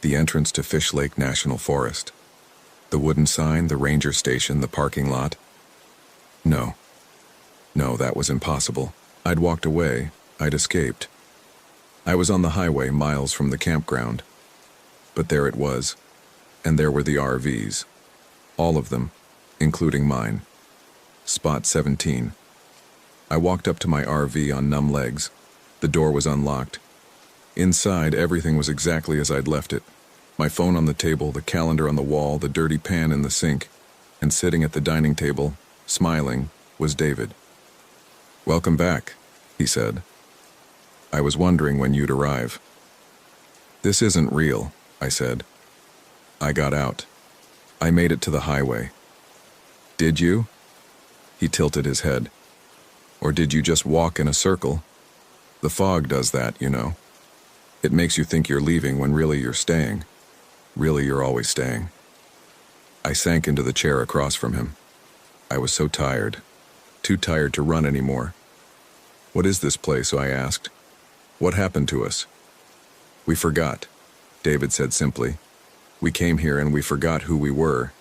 The entrance to Fish Lake National Forest. The wooden sign, the ranger station, the parking lot. No, that was impossible. I'd walked away. I'd escaped. I was on the highway, miles from the campground. But there it was, and there were the RVs. All of them, including mine. Spot 17. I walked up to my RV on numb legs. The door was unlocked. Inside, everything was exactly as I'd left it. My phone on the table, the calendar on the wall, the dirty pan in the sink, and sitting at the dining table, smiling, was David. "Welcome back," he said. "I was wondering when you'd arrive." "This isn't real," I said. "I got out. I made it to the highway." "Did you?" He tilted his head. "Or did you just walk in a circle? The fog does that, you know. It makes you think you're leaving when really you're staying. Really, you're always staying." I sank into the chair across from him. I was so tired. Too tired to run anymore. "What is this place?" I asked. "What happened to us?" "We forgot," David said simply. "We came here and we forgot who we were,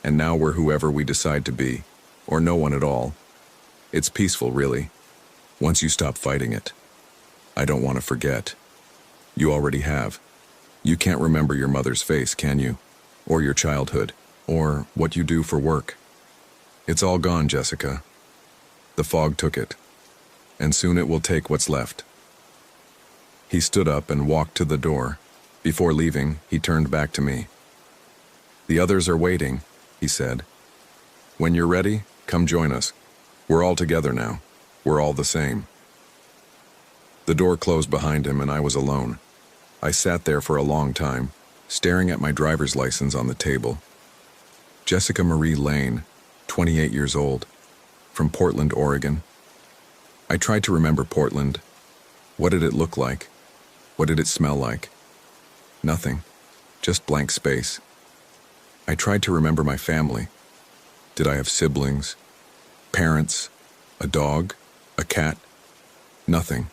and now we're whoever we decide to be, or no one at all. It's peaceful, really, once you stop fighting it. I don't want to forget. You already have. You can't remember your mother's face, can you? Or your childhood, or what you do for work. It's all gone, Jessica. The fog took it, and soon it will take what's left." He stood up and walked to the door. Before leaving, he turned back to me. "The others are waiting," he said. "When you're ready, come join us. We're all together now. We're all the same." The door closed behind him and I was alone. I sat there for a long time, staring at my driver's license on the table. Jessica Marie Lane, 28 years old, from Portland, Oregon. I tried to remember Portland. What did it look like? What did it smell like? Nothing. Just blank space. I tried to remember my family. Did I have siblings? Parents? A dog? A cat? Nothing.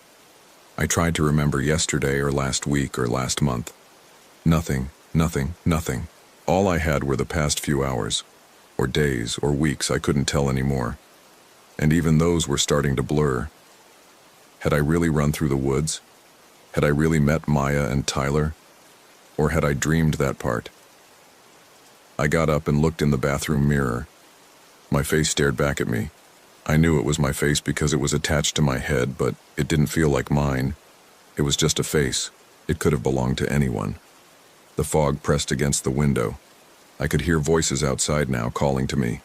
I tried to remember yesterday or last week or last month. Nothing, nothing, nothing. All I had were the past few hours, or days, or weeks, I couldn't tell anymore. And even those were starting to blur. Had I really run through the woods? Had I really met Maya and Tyler? Or had I dreamed that part? I got up and looked in the bathroom mirror. My face stared back at me. I knew it was my face because it was attached to my head, but it didn't feel like mine. It was just a face. It could have belonged to anyone. The fog pressed against the window. I could hear voices outside now calling to me.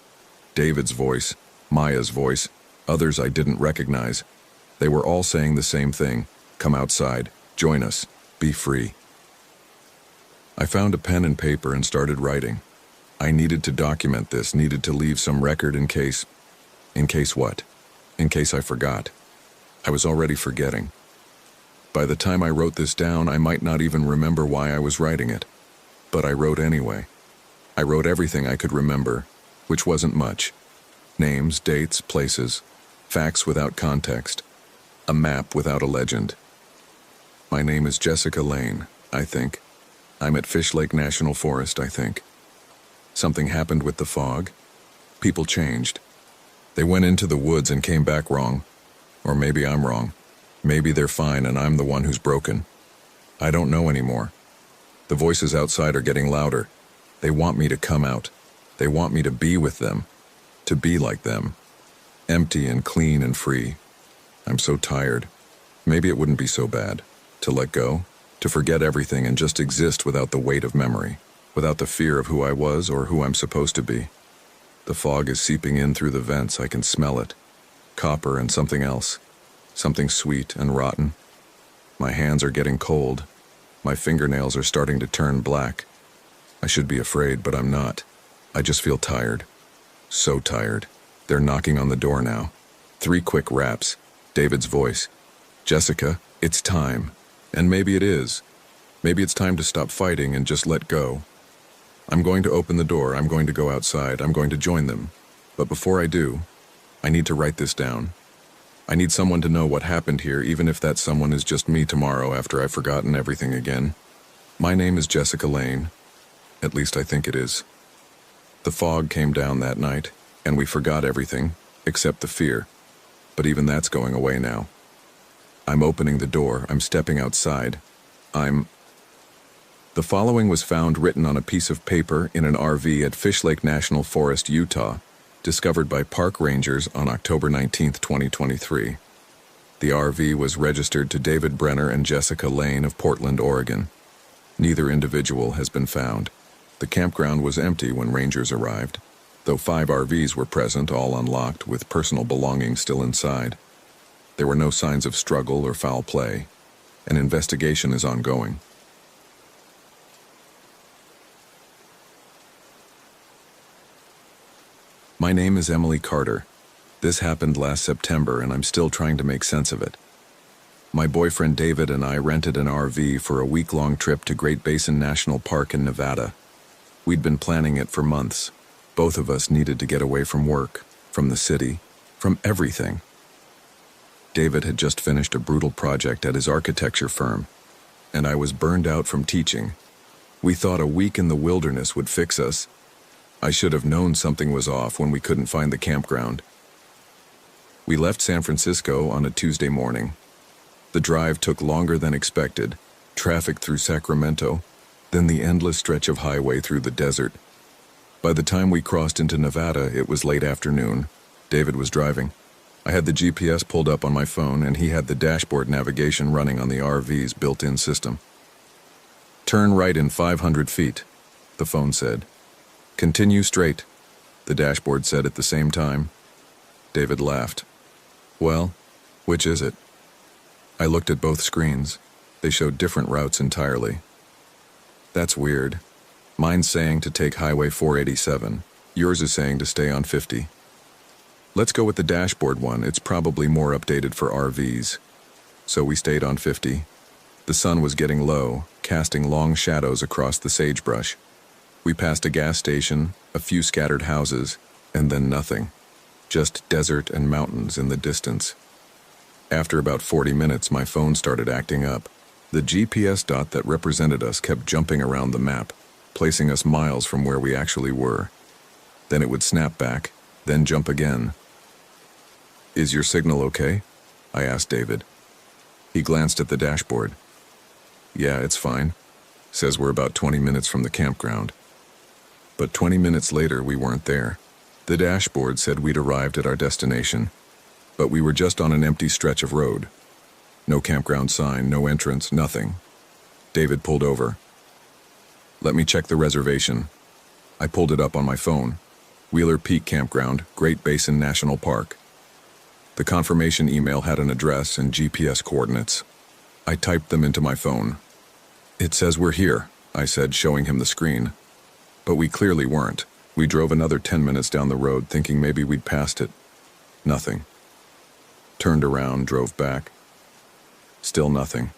David's voice, Maya's voice, others I didn't recognize. They were all saying the same thing. Come outside. Join us. Be free. I found a pen and paper and started writing. I needed to document this, needed to leave some record in case... In case what? In case I forgot. I was already forgetting. By the time I wrote this down, I might not even remember why I was writing it. But I wrote anyway. I wrote everything I could remember, which wasn't much. Names, dates, places, facts without context, a map without a legend. My name is Jessica Lane, I think. I'm at Fish Lake National Forest, I think. Something happened with the fog. People changed. They went into the woods and came back wrong. Or maybe I'm wrong. Maybe they're fine and I'm the one who's broken. I don't know anymore. The voices outside are getting louder. They want me to come out. They want me to be with them. To be like them. Empty and clean and free. I'm so tired. Maybe it wouldn't be so bad. To let go. To forget everything and just exist without the weight of memory. Without the fear of who I was or who I'm supposed to be. The fog is seeping in through the vents. I can smell it. Copper and something else. Something sweet and rotten. My hands are getting cold. My fingernails are starting to turn black. I should be afraid, but I'm not. I just feel tired. So tired. They're knocking on the door now. 3 quick raps. David's voice. "Jessica, it's time." And maybe it is. Maybe it's time to stop fighting and just let go. I'm going to open the door. I'm going to go outside. I'm going to join them. But before I do, I need to write this down. I need someone to know what happened here, even if that someone is just me tomorrow after I've forgotten everything again. My name is Jessica Lane. At least I think it is. The fog came down that night, and we forgot everything, except the fear. But even that's going away now. I'm opening the door. I'm stepping outside. The following was found written on a piece of paper in an RV at Fish Lake National Forest, Utah, discovered by park rangers on October 19, 2023. The RV was registered to David Brenner and Jessica Lane of Portland, Oregon. Neither individual has been found. The campground was empty when rangers arrived, though 5 RVs were present, all unlocked, with personal belongings still inside. There were no signs of struggle or foul play. An investigation is ongoing. My name is Emily Carter. This happened last September, and I'm still trying to make sense of it. My boyfriend David and I rented an RV for a week-long trip to Great Basin National Park in Nevada. We'd been planning it for months. Both of us needed to get away from work, from the city, from everything. David had just finished a brutal project at his architecture firm, and I was burned out from teaching. We thought a week in the wilderness would fix us. I should have known something was off when we couldn't find the campground. We left San Francisco on a Tuesday morning. The drive took longer than expected, traffic through Sacramento, then the endless stretch of highway through the desert. By the time we crossed into Nevada, it was late afternoon. David was driving. I had the GPS pulled up on my phone, and he had the dashboard navigation running on the RV's built-in system. "Turn right in 500 feet, the phone said. "Continue straight," the dashboard said at the same time. David laughed. "Well, which is it?" I looked at both screens. They showed different routes entirely. "That's weird. Mine's saying to take Highway 487. Yours is saying to stay on 50. Let's go with the dashboard one. It's probably more updated for RVs." So we stayed on 50. The sun was getting low, casting long shadows across the sagebrush. We passed a gas station, a few scattered houses, and then nothing. Just desert and mountains in the distance. After about 40 minutes, my phone started acting up. The GPS dot that represented us kept jumping around the map, placing us miles from where we actually were. Then it would snap back, then jump again. "Is your signal okay?" I asked David. He glanced at the dashboard. "Yeah, it's fine. Says we're about 20 minutes from the campground." But 20 minutes later, we weren't there. The dashboard said we'd arrived at our destination, but we were just on an empty stretch of road. No campground sign, no entrance, nothing. David pulled over. "Let me check the reservation." I pulled it up on my phone. Wheeler Peak Campground, Great Basin National Park. The confirmation email had an address and GPS coordinates. I typed them into my phone. "It says we're here," I said, showing him the screen. But we clearly weren't. We drove another 10 minutes down the road, thinking maybe we'd passed it. Nothing. Turned around, drove back. Still nothing.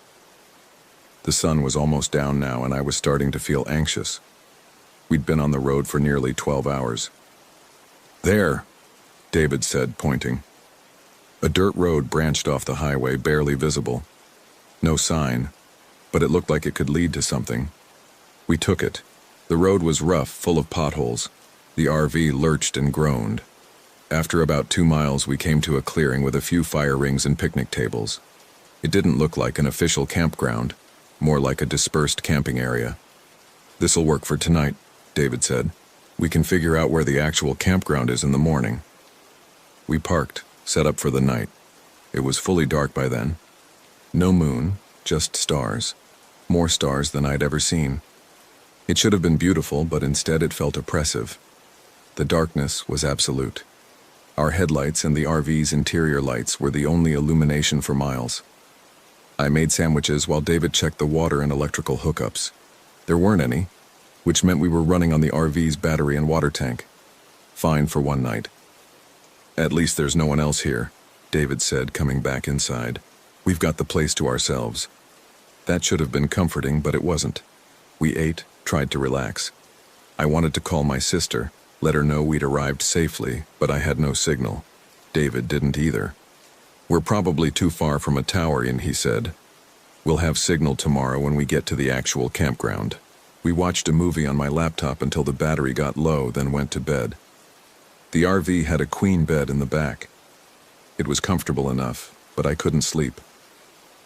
The sun was almost down now, and I was starting to feel anxious. We'd been on the road for nearly 12 hours. "There," David said, pointing. A dirt road branched off the highway, barely visible. No sign, but it looked like it could lead to something. We took it. The road was rough, full of potholes. The RV lurched and groaned. After about 2 miles, we came to a clearing with a few fire rings and picnic tables. It didn't look like an official campground, more like a dispersed camping area. "This'll work for tonight," David said. "We can figure out where the actual campground is in the morning." We parked, set up for the night. It was fully dark by then. No moon, just stars. More stars than I'd ever seen. It should have been beautiful, but instead it felt oppressive. The darkness was absolute. Our headlights and the RV's interior lights were the only illumination for miles. I made sandwiches while David checked the water and electrical hookups. There weren't any, which meant we were running on the RV's battery and water tank. Fine for one night. "At least there's no one else here," David said, coming back inside. "We've got the place to ourselves." That should have been comforting, but it wasn't. We ate, tried to relax. I wanted to call my sister, let her know we'd arrived safely, but I had no signal. David didn't either. "We're probably too far from a tower inn," he said. "We'll have signal tomorrow when we get to the actual campground." We watched a movie on my laptop until the battery got low, then went to bed. The RV had a queen bed in the back. It was comfortable enough, but I couldn't sleep.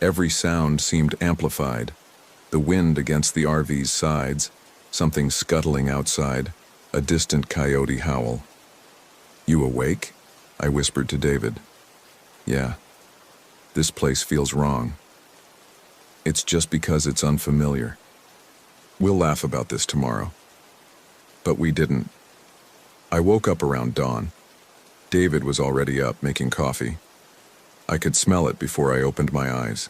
Every sound seemed amplified. The wind against the RV's sides, something scuttling outside, a distant coyote howl. "You awake?" I whispered to David. "Yeah. This place feels wrong." "It's just because it's unfamiliar." We'll laugh about this tomorrow. But we didn't. I woke up around dawn. David was already up making coffee. I could smell it before I opened my eyes.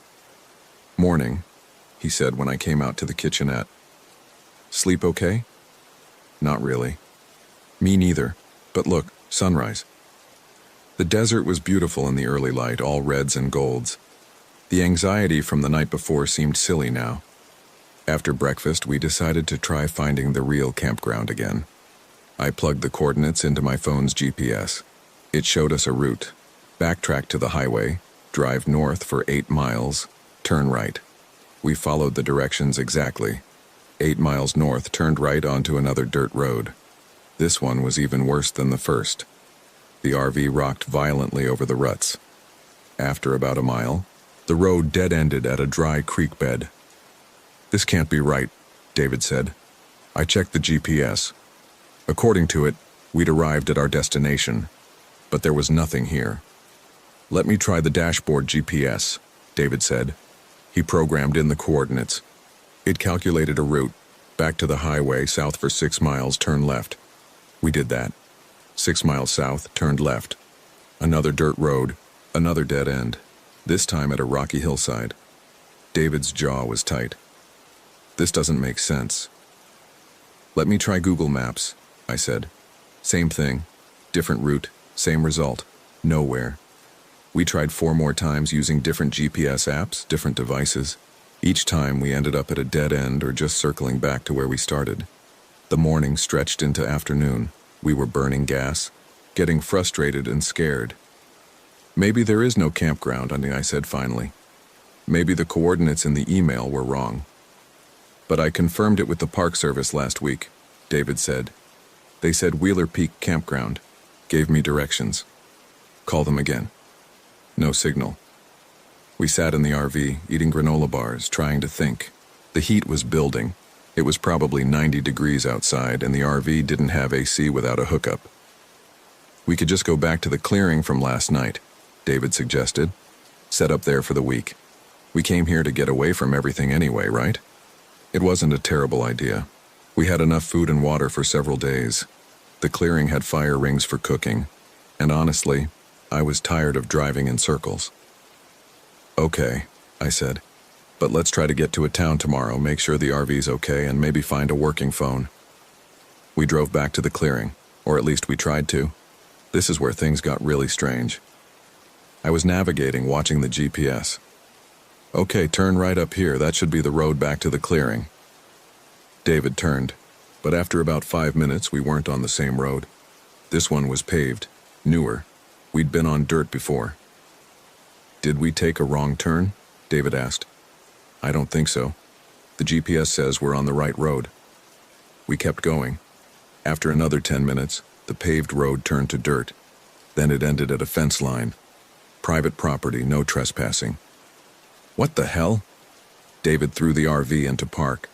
"Morning," he said when I came out to the kitchenette. "Sleep okay?" "Not really." "Me neither. But look, sunrise." The desert was beautiful in the early light, all reds and golds. The anxiety from the night before seemed silly now. After breakfast, we decided to try finding the real campground again. I plugged the coordinates into my phone's GPS. It showed us a route. Backtrack to the highway, drive north for 8 miles, turn right. We followed the directions exactly. 8 miles north, turned right onto another dirt road. This one was even worse than the first. The RV rocked violently over the ruts. After about a mile, the road dead-ended at a dry creek bed. "This can't be right," David said. I checked the GPS. According to it, we'd arrived at our destination, but there was nothing here. "Let me try the dashboard GPS," David said. He programmed in the coordinates. It calculated a route, back to the highway, south for 6 miles, turn left. We did that. 6 miles south, turned left. Another dirt road, another dead end, this time at a rocky hillside. David's jaw was tight. "This doesn't make sense." "Let me try Google Maps," I said. Same thing, different route, same result, nowhere. We tried 4 more times using different GPS apps, different devices. Each time we ended up at a dead end or just circling back to where we started. The morning stretched into afternoon. We were burning gas, getting frustrated and scared. "Maybe there is no campground," I said finally. "Maybe the coordinates in the email were wrong." "But I confirmed it with the Park Service last week," David said. "They said Wheeler Peak Campground. Gave me directions." "Call them again." No signal. We sat in the RV, eating granola bars, trying to think. The heat was building. It was probably 90 degrees outside, and the RV didn't have AC without a hookup. "We could just go back to the clearing from last night," David suggested. "Set up there for the week. We came here to get away from everything anyway, right?" It wasn't a terrible idea. We had enough food and water for several days. The clearing had fire rings for cooking, and honestly, I was tired of driving in circles. "Okay," I said, "but let's try to get to a town tomorrow, make sure the RV's okay, and maybe find a working phone." We drove back to the clearing, or at least we tried to. This is where things got really strange. I was navigating, watching the GPS. "Okay, turn right up here, that should be the road back to the clearing." David turned, but after about 5 minutes we weren't on the same road. This one was paved, newer. We'd been on dirt before. "Did we take a wrong turn?" David asked. "I don't think so. The GPS says we're on the right road." We kept going. After another 10 minutes, the paved road turned to dirt. Then it ended at a fence line. Private property, no trespassing. "What the hell?" David threw the RV into park.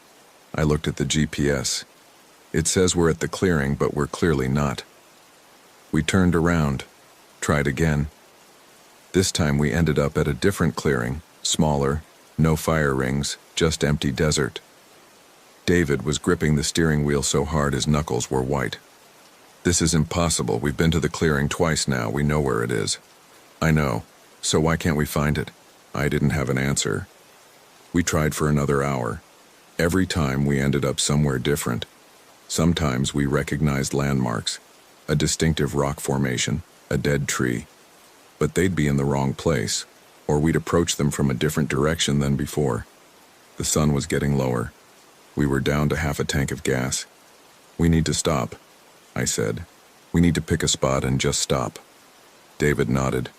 I looked at the GPS. It says we're at the clearing, but we're clearly not. We turned around, tried again. This time we ended up at a different clearing, smaller, no fire rings, just empty desert. David was gripping the steering wheel so hard his knuckles were white. "This is impossible. We've been to the clearing twice now. We know where it is." "I know. So why can't we find it?" I didn't have an answer. We tried for another hour. Every time we ended up somewhere different. Sometimes we recognized landmarks, a distinctive rock formation, a dead tree. But they'd be in the wrong place, or we'd approach them from a different direction than before. The sun was getting lower. We were down to half a tank of gas. "We need to stop," I said. "We need to pick a spot and just stop." David nodded.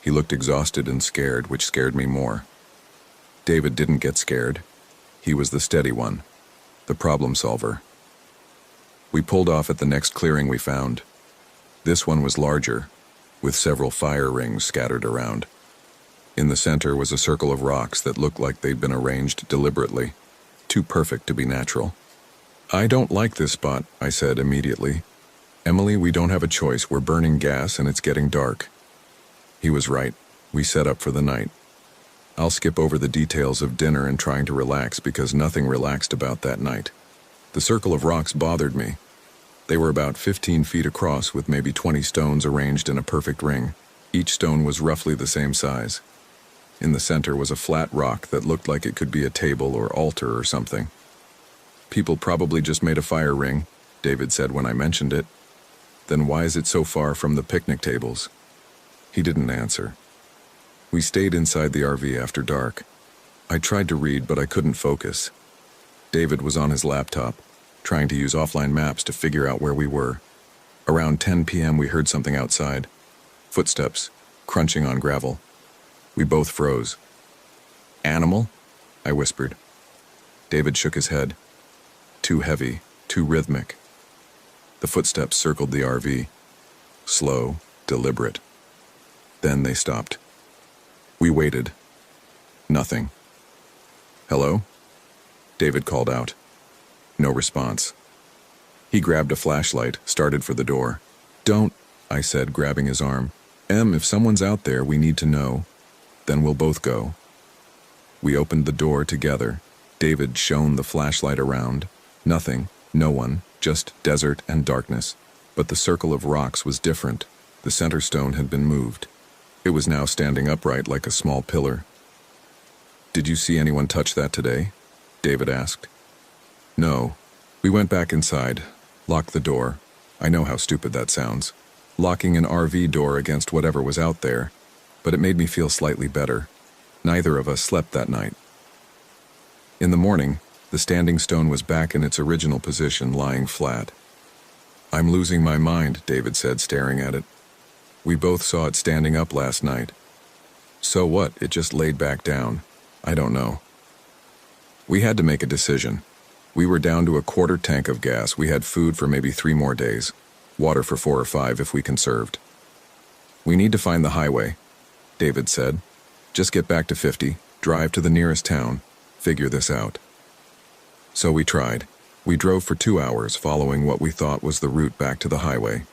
He looked exhausted and scared, which scared me more. David didn't get scared. He was the steady one, the problem solver. We pulled off at the next clearing we found. This one was larger, with several fire rings scattered around. In the center was a circle of rocks that looked like they'd been arranged deliberately, too perfect to be natural. "I don't like this spot," I said immediately. "Emily, we don't have a choice. We're burning gas and it's getting dark." He was right. We set up for the night. I'll skip over the details of dinner and trying to relax because nothing relaxed about that night. The circle of rocks bothered me. They were about 15 feet across with maybe 20 stones arranged in a perfect ring. Each stone was roughly the same size. In the center was a flat rock that looked like it could be a table or altar or something. People probably just made a fire ring, David said when I mentioned it. Then why is it so far from the picnic tables? He didn't answer. We stayed inside the RV after dark. I tried to read, but I couldn't focus. David was on his laptop, trying to use offline maps to figure out where we were. Around 10 p.m. we heard something outside. Footsteps, crunching on gravel. We both froze. "Animal?" I whispered. David shook his head. Too heavy, too rhythmic. The footsteps circled the RV. Slow, deliberate. Then they stopped. We waited. Nothing. "Hello?" David called out. No response. He grabbed a flashlight, started for the door. "Don't," I said, grabbing his arm. If someone's out there, we need to know. Then we'll both go." We opened the door together. David shone the flashlight around. Nothing, no one, just desert and darkness. But the circle of rocks was different. The center stone had been moved. It was now standing upright like a small pillar. "Did you see anyone touch that today?" David asked. "No." We went back inside, locked the door. I know how stupid that sounds. Locking an RV door against whatever was out there, but it made me feel slightly better. Neither of us slept that night. In the morning, the standing stone was back in its original position, lying flat. "I'm losing my mind," David said, staring at it. "We both saw it standing up last night." "So what? It just laid back down." "I don't know." We had to make a decision. We were down to a quarter tank of gas. We had food for maybe 3 more days. Water for 4 or 5 if we conserved. "We need to find the highway," David said. "Just get back to 50, drive to the nearest town, figure this out." So we tried. We drove for 2 hours, following what we thought was the route back to the highway.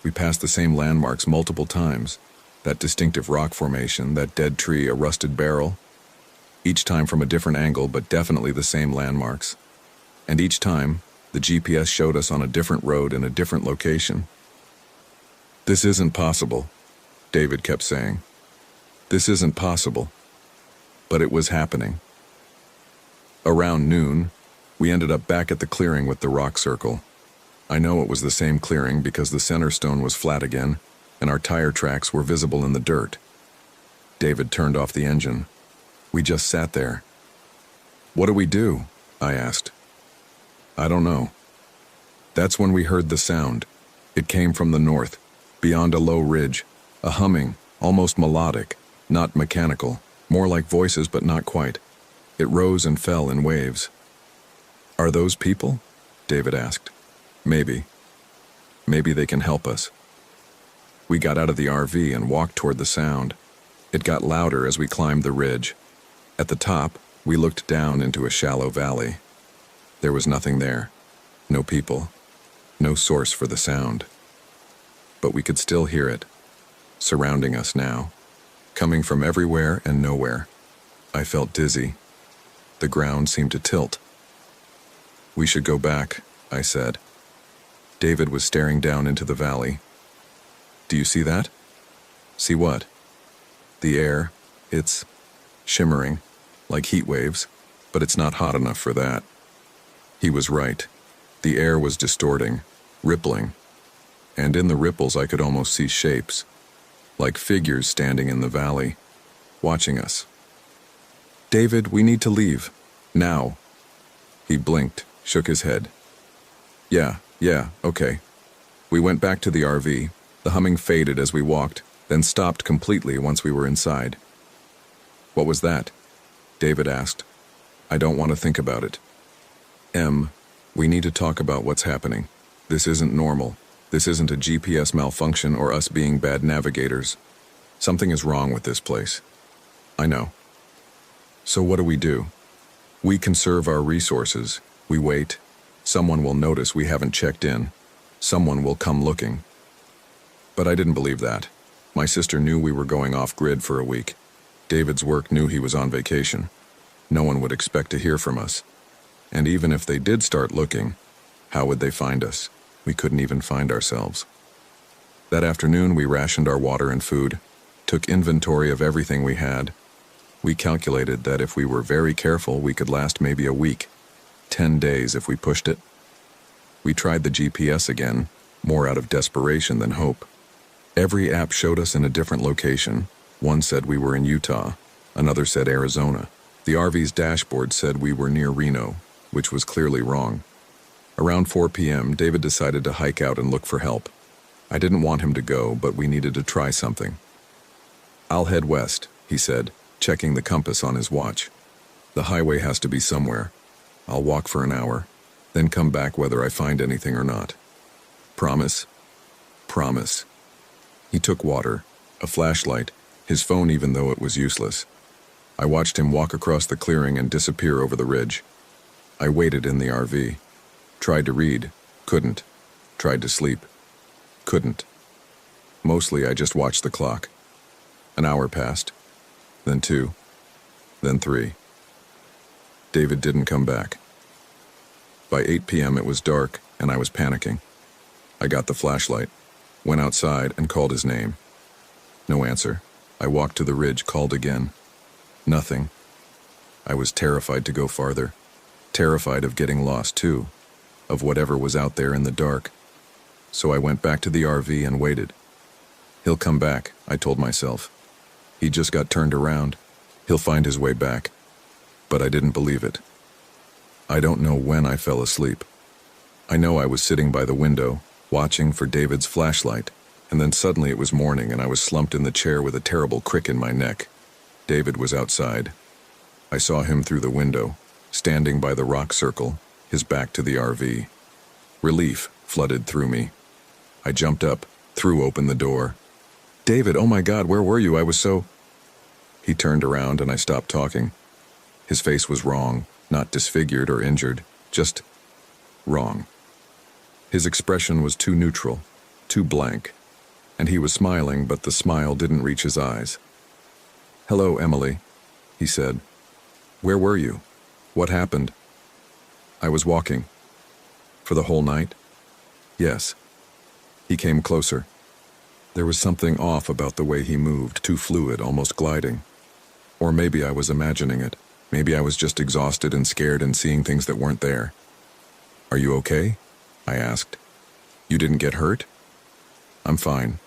We passed the same landmarks multiple times. That distinctive rock formation, that dead tree, a rusted barrel. Each time from a different angle, but definitely the same landmarks. And each time, the GPS showed us on a different road in a different location. "This isn't possible," David kept saying. "This isn't possible." But it was happening. Around noon, we ended up back at the clearing with the rock circle. I know it was the same clearing because the center stone was flat again, and our tire tracks were visible in the dirt. David turned off the engine. We just sat there. "What do we do?" I asked. "I don't know." That's when we heard the sound. It came from the north, beyond a low ridge, a humming, almost melodic, not mechanical, more like voices but not quite. It rose and fell in waves. "Are those people?" David asked. "Maybe. Maybe they can help us." We got out of the RV and walked toward the sound. It got louder as we climbed the ridge. At the top, we looked down into a shallow valley. There was nothing there. No people. No source for the sound. But we could still hear it, surrounding us now, coming from everywhere and nowhere. I felt dizzy. The ground seemed to tilt. "We should go back," I said. David was staring down into the valley. "Do you see that?" "See what?" "The air. It's shimmering, like heat waves, but it's not hot enough for that." He was right. The air was distorting, rippling, and in the ripples I could almost see shapes, like figures standing in the valley, watching us. "David, we need to leave. Now." He blinked, shook his head. Yeah, okay." We went back to the RV. The humming faded as we walked, then stopped completely once we were inside. "What was that?" David asked. "I don't want to think about it." We need to talk about what's happening. This isn't normal. This isn't a GPS malfunction or us being bad navigators. Something is wrong with this place." "I know." "So what do we do?" "We conserve our resources. We wait. Someone will notice we haven't checked in. Someone will come looking." But I didn't believe that. My sister knew we were going off-grid for a week. David's work knew he was on vacation. No one would expect to hear from us. And even if they did start looking, how would they find us? We couldn't even find ourselves. That afternoon, we rationed our water and food, took inventory of everything we had. We calculated that if we were very careful, we could last maybe a week, 10 days if we pushed it. We tried the GPS again, more out of desperation than hope. Every app showed us in a different location. One said we were in Utah, another said Arizona. The RV's dashboard said we were near Reno, which was clearly wrong. Around 4 p.m., David decided to hike out and look for help. I didn't want him to go, but we needed to try something. "I'll head west," he said, checking the compass on his watch. "The highway has to be somewhere. I'll walk for an hour, then come back whether I find anything or not. Promise?" "Promise." He took water, a flashlight, his phone even though it was useless. I watched him walk across the clearing and disappear over the ridge. I waited in the RV. Tried to read, couldn't. Tried to sleep, couldn't. Mostly I just watched the clock. An hour passed, then 2, then 3. David didn't come back. By 8 p.m. it was dark and I was panicking. I got the flashlight, went outside and called his name. No answer. I walked to the ridge, called again. Nothing. I was terrified to go farther. Terrified of getting lost too, of whatever was out there in the dark. So I went back to the RV and waited. He'll come back, I told myself. He just got turned around. He'll find his way back. But I didn't believe it. I don't know when I fell asleep. I know I was sitting by the window, watching for David's flashlight, and then suddenly it was morning and I was slumped in the chair with a terrible crick in my neck. David was outside. I saw him through the window, standing by the rock circle, his back to the RV. Relief flooded through me. I jumped up, threw open the door. "David, oh my God, where were you? I was so..." He turned around and I stopped talking. His face was wrong, not disfigured or injured, just wrong. His expression was too neutral, too blank, and he was smiling, but the smile didn't reach his eyes. "Hello, Emily," he said. "Where were you? What happened?" "I was walking." "For the whole night?" "Yes." He came closer. There was something off about the way he moved, too fluid, almost gliding. Or maybe I was imagining it. Maybe I was just exhausted and scared and seeing things that weren't there. "Are you okay?" I asked. "You didn't get hurt?" "I'm fine."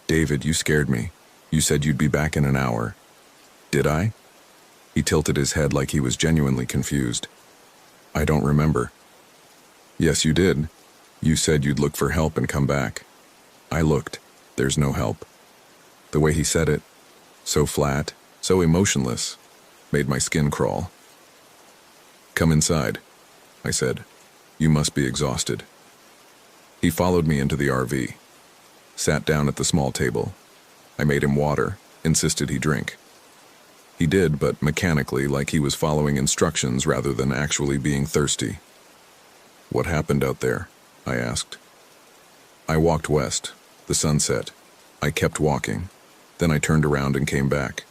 "David, you scared me. You said you'd be back in an hour." "Did I?" He tilted his head like he was genuinely confused. "I don't remember." "Yes, you did. You said you'd look for help and come back." I looked. There's no help. The way he said it, so flat, so emotionless, made my skin crawl. "Come inside," I said. "You must be exhausted." He followed me into the RV, sat down at the small table. I made him water, insisted he drink. He did, but mechanically, like he was following instructions rather than actually being thirsty. "What happened out there?" I asked. I walked west. The sun set. I kept walking. Then I turned around and came back.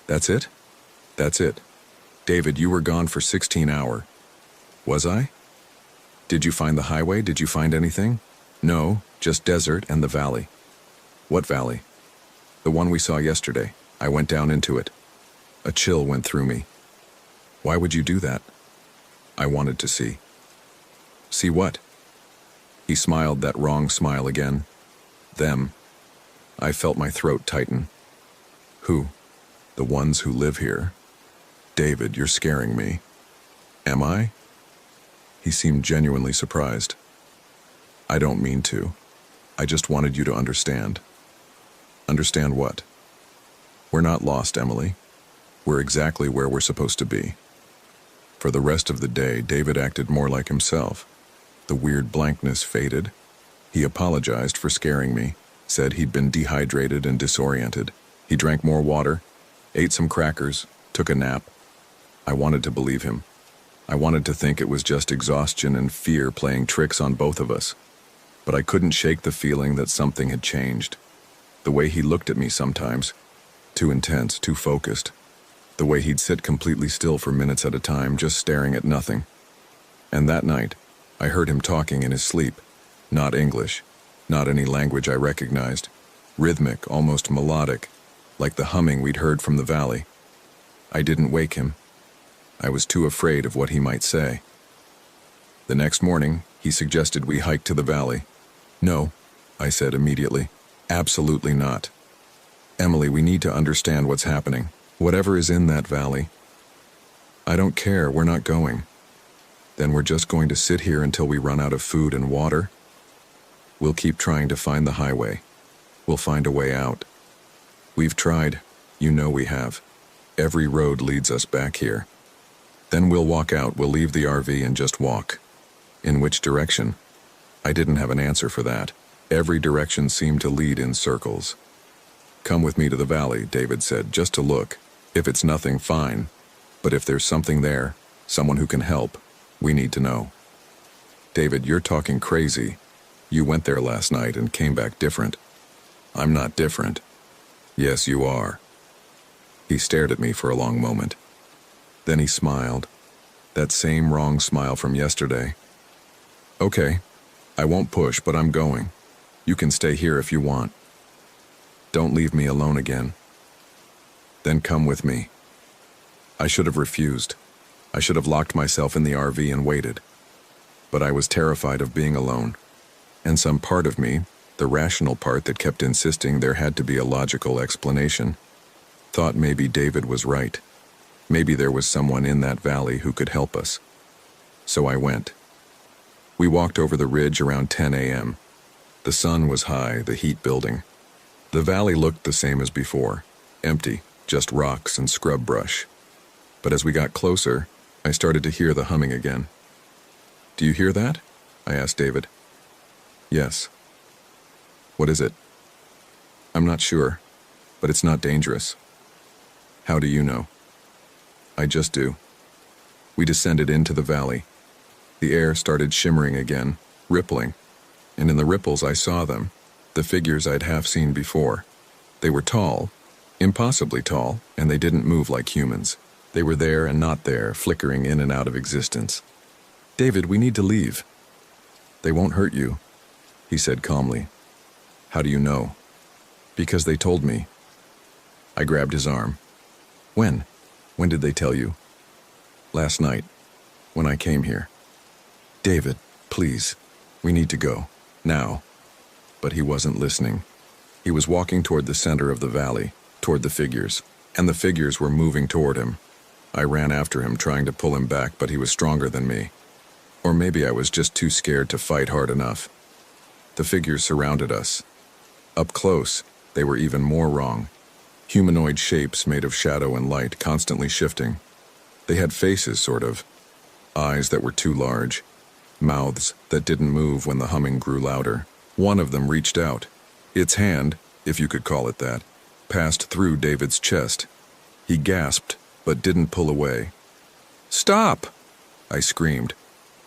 "That's it?" "That's it. David, you were gone for 16 hours. "Was I?" "Did you find the highway? Did you find anything?" "No, just desert and the valley." "What valley?" "The one we saw yesterday. I went down into it." A chill went through me. "Why would you do that?" "I wanted to see." "See what?" He smiled that wrong smile again. "Them." I felt my throat tighten. "Who?" "The ones who live here." "David, you're scaring me." "Am I?" He seemed genuinely surprised. "I don't mean to. I just wanted you to understand." "Understand what?" "We're not lost, Emily. We're exactly where we're supposed to be." For the rest of the day, David acted more like himself. The weird blankness faded. He apologized for scaring me, said he'd been dehydrated and disoriented. He drank more water, ate some crackers, took a nap. I wanted to believe him. I wanted to think it was just exhaustion and fear playing tricks on both of us. But I couldn't shake the feeling that something had changed. The way he looked at me sometimes, Too intense, too focused. The way he'd sit completely still for minutes at a time, just staring at nothing. And that night, I heard him talking in his sleep. Not English, not any language I recognized. Rhythmic, almost melodic, like the humming we'd heard from the valley. I didn't wake him. I was too afraid of what he might say. The next morning, he suggested we hike to the valley. No, I said immediately. Absolutely not. Emily, we need to understand what's happening. Whatever is in that valley. I don't care, we're not going. Then we're just going to sit here until we run out of food and water? We'll keep trying to find the highway. We'll find a way out. We've tried. You know we have. Every road leads us back here. Then we'll walk out, we'll leave the RV and just walk. In which direction? I didn't have an answer for that. Every direction seemed to lead in circles. Come with me to the valley, David said, just to look. If it's nothing, fine. But if there's something there, someone who can help, we need to know. David, you're talking crazy. You went there last night and came back different. I'm not different. Yes, you are. He stared at me for a long moment. Then he smiled. That same wrong smile from yesterday. Okay, I won't push, but I'm going. You can stay here if you want. Don't leave me alone again. Then come with me. I should have refused. I should have locked myself in the RV and waited. But I was terrified of being alone. And some part of me, the rational part that kept insisting there had to be a logical explanation, thought maybe David was right. Maybe there was someone in that valley who could help us. So I went. We walked over the ridge around 10 a.m. The sun was high, the heat building. The valley looked the same as before, empty, just rocks and scrub brush. But as we got closer, I started to hear the humming again. Do you hear that? I asked David. Yes. What is it? I'm not sure, but it's not dangerous. How do you know? I just do. We descended into the valley. The air started shimmering again, rippling, and in the ripples I saw them, the figures I'd half seen before. They were tall, impossibly tall, and they didn't move like humans. They were there and not there, flickering in and out of existence. David, we need to leave. They won't hurt you, he said calmly. How do you know? Because they told me. I grabbed his arm. When? When did they tell you? Last night, when I came here. David, please, we need to go, now. But he wasn't listening. He was walking toward the center of the valley, toward the figures, and the figures were moving toward him. I ran after him, trying to pull him back, but he was stronger than me. Or maybe I was just too scared to fight hard enough. The figures surrounded us. Up close, they were even more wrong. Humanoid shapes made of shadow and light, constantly shifting. They had faces, sort of. Eyes that were too large. Mouths that didn't move when the humming grew louder. One of them reached out. Its hand, if you could call it that, passed through David's chest. He gasped, but didn't pull away. Stop! I screamed.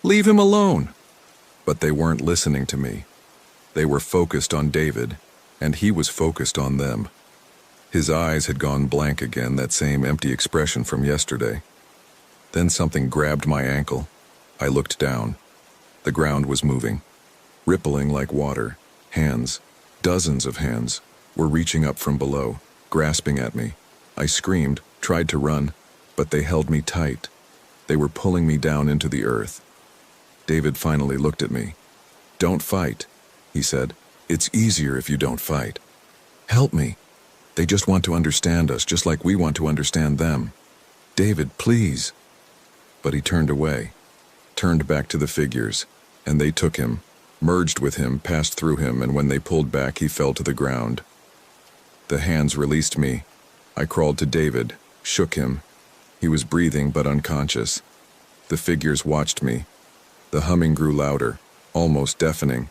Leave him alone! But they weren't listening to me. They were focused on David, and he was focused on them. His eyes had gone blank again, that same empty expression from yesterday. Then something grabbed my ankle. I looked down. The ground was moving, rippling like water. Hands, dozens of hands, were reaching up from below, grasping at me. I screamed, tried to run, but they held me tight. They were pulling me down into the earth. David finally looked at me. Don't fight, he said. It's easier if you don't fight. Help me. They just want to understand us, just like we want to understand them. David, please. But he turned away, turned back to the figures, and they took him, merged with him, passed through him, and when they pulled back, he fell to the ground. The hands released me. I crawled to David, shook him. He was breathing but unconscious. The figures watched me. The humming grew louder, almost deafening.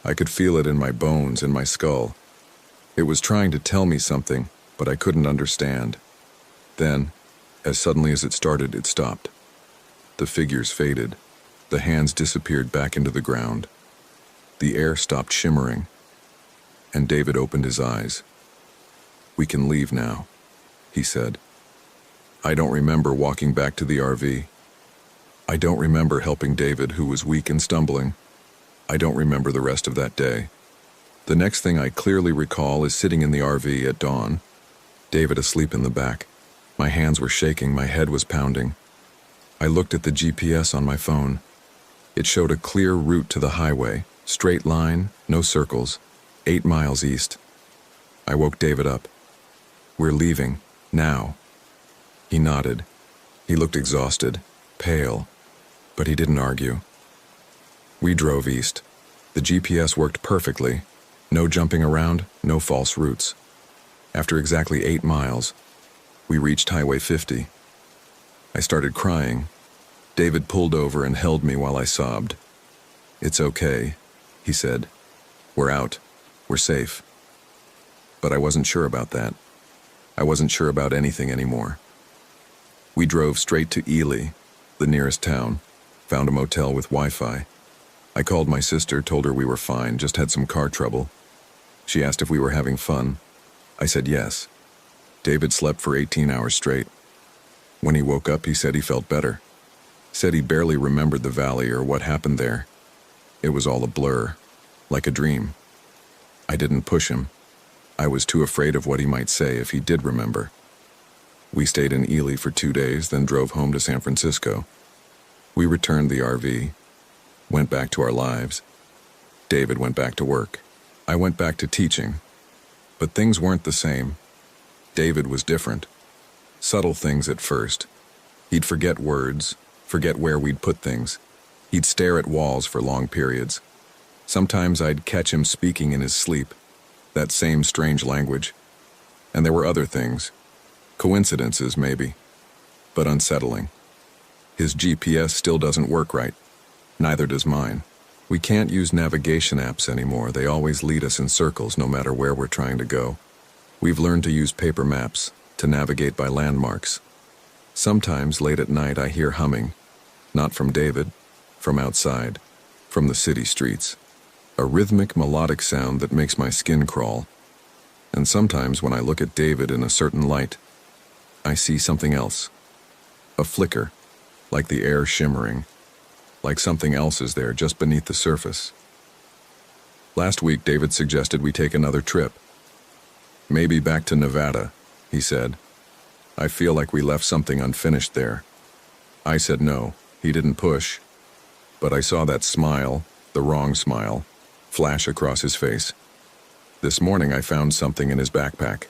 I could feel it in my bones, in my skull. It was trying to tell me something, but I couldn't understand. Then, as suddenly as it started, it stopped. The figures faded. The hands disappeared back into the ground. The air stopped shimmering, and David opened his eyes. "We can leave now," he said. I don't remember walking back to the RV. I don't remember helping David, who was weak and stumbling. I don't remember the rest of that day. The next thing I clearly recall is sitting in the RV at dawn, David asleep in the back. My hands were shaking, my head was pounding. I looked at the GPS on my phone. It showed a clear route to the highway, straight line, no circles, 8 miles east. I woke David up. "We're leaving, now." He nodded. He looked exhausted, pale, but he didn't argue. We drove east. The GPS worked perfectly. No jumping around, no false routes. After exactly 8 miles, we reached Highway 50. I started crying. David pulled over and held me while I sobbed. "It's okay," he said. "We're out. We're safe." But I wasn't sure about that. I wasn't sure about anything anymore. We drove straight to Ely, the nearest town, found a motel with Wi-Fi. I called my sister, told her we were fine, just had some car trouble. She asked if we were having fun. I said yes. David slept for 18 hours straight. When he woke up, he said he felt better. Said he barely remembered the valley or what happened there. It was all a blur, like a dream. I didn't push him. I was too afraid of what he might say if he did remember. We stayed in Ely for 2 days, then drove home to San Francisco. We returned the RV, went back to our lives. David went back to work. I went back to teaching. But things weren't the same. David was different. Subtle things at first. He'd forget words, forget where we'd put things. He'd stare at walls for long periods. Sometimes I'd catch him speaking in his sleep, that same strange language. And there were other things. Coincidences, maybe, but unsettling. His GPS still doesn't work right. Neither does mine. We can't use navigation apps anymore. They always lead us in circles no matter where we're trying to go. We've learned to use paper maps, to navigate by landmarks. Sometimes late at night I hear humming, not from David, from outside, from the city streets. A rhythmic, melodic sound that makes my skin crawl. And sometimes when I look at David in a certain light, I see something else. A flicker, like the air shimmering, like something else is there just beneath the surface. Last week, David suggested we take another trip. "Maybe back to Nevada," he said. "I feel like we left something unfinished there." I said no. He didn't push. But I saw that smile, the wrong smile, flash across his face. This morning I found something in his backpack.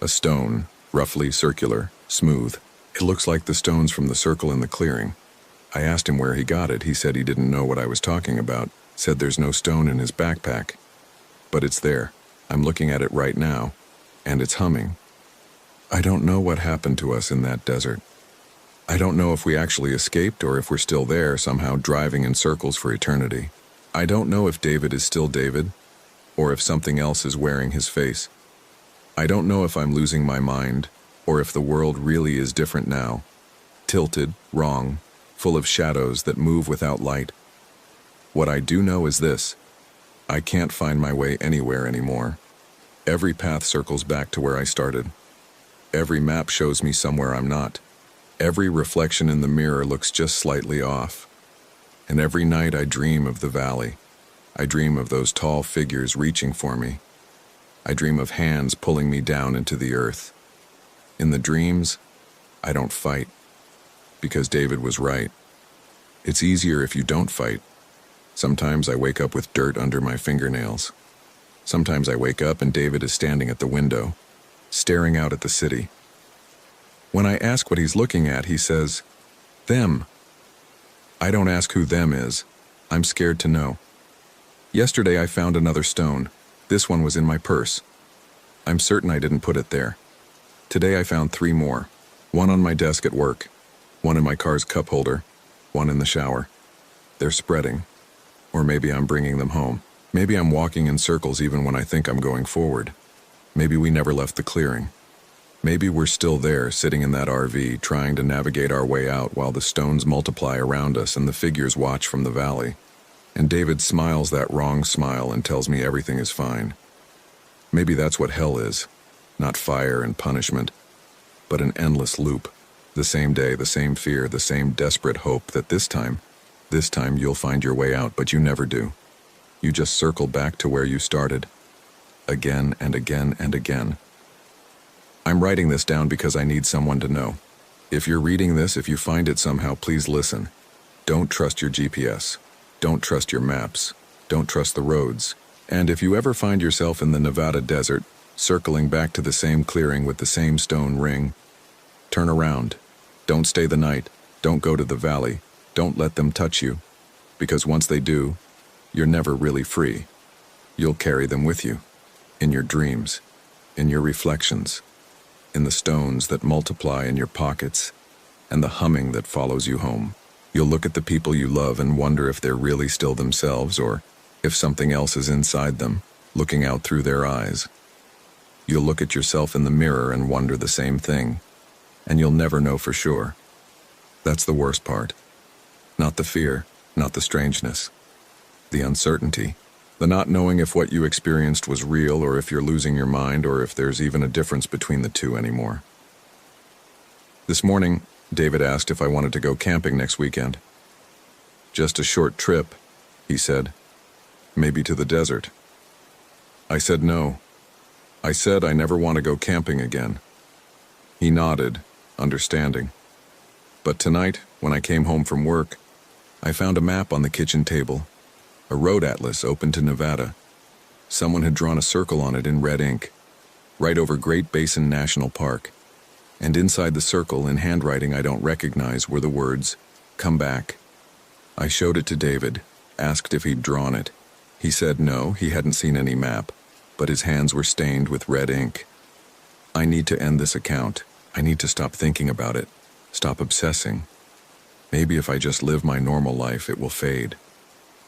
A stone, roughly circular, smooth. It looks like the stones from the circle in the clearing. I asked him where he got it. He said he didn't know what I was talking about. Said there's no stone in his backpack. But it's there. I'm looking at it right now, and it's humming. I don't know what happened to us in that desert. I don't know if we actually escaped or if we're still there, somehow driving in circles for eternity. I don't know if David is still David, or if something else is wearing his face. I don't know if I'm losing my mind, or if the world really is different now. Tilted, wrong, full of shadows that move without light. What I do know is this: I can't find my way anywhere anymore. Every path circles back to where I started. Every map shows me somewhere I'm not. Every reflection in the mirror looks just slightly off. And every night I dream of the valley. I dream of those tall figures reaching for me. I dream of hands pulling me down into the earth. In the dreams, I don't fight. Because David was right. It's easier if you don't fight. Sometimes I wake up with dirt under my fingernails. Sometimes I wake up and David is standing at the window, staring out at the city. When I ask what he's looking at, he says, "Them." I don't ask who them is. I'm scared to know. Yesterday I found another stone. This one was in my purse. I'm certain I didn't put it there. Today I found 3 more. One on my desk at work, one in my car's cup holder, one in the shower. They're spreading. Or maybe I'm bringing them home. Maybe I'm walking in circles even when I think I'm going forward. Maybe we never left the clearing. Maybe we're still there, sitting in that RV, trying to navigate our way out while the stones multiply around us and the figures watch from the valley. And David smiles that wrong smile and tells me everything is fine. Maybe that's what hell is. Not fire and punishment, but an endless loop. The same day, the same fear, the same desperate hope that this time you'll find your way out, but you never do. You just circle back to where you started. Again and again and again. I'm writing this down because I need someone to know. If you're reading this, if you find it somehow, please listen. Don't trust your GPS. Don't trust your maps. Don't trust the roads. And if you ever find yourself in the Nevada desert, circling back to the same clearing with the same stone ring, turn around. Don't stay the night. Don't go to the valley. Don't let them touch you. Because once they do, you're never really free. You'll carry them with you. In your dreams. In your reflections. In the stones that multiply in your pockets. And the humming that follows you home. You'll look at the people you love and wonder if they're really still themselves or if something else is inside them, looking out through their eyes. You'll look at yourself in the mirror and wonder the same thing. And you'll never know for sure. That's the worst part. Not the fear, not the strangeness. The uncertainty. The not knowing if what you experienced was real or if you're losing your mind or if there's even a difference between the two anymore. This morning, David asked if I wanted to go camping next weekend. Just a short trip, he said. Maybe to the desert. I said no. I said I never want to go camping again. He nodded, understanding. But tonight, when I came home from work, I found a map on the kitchen table, a road atlas open to Nevada. Someone had drawn a circle on it in red ink, right over Great Basin National Park. And inside the circle, in handwriting I don't recognize, were the words, "Come back." I showed it to David, asked if he'd drawn it. He said no, he hadn't seen any map, but his hands were stained with red ink. I need to end this account. I need to stop thinking about it, stop obsessing. Maybe if I just live my normal life, it will fade.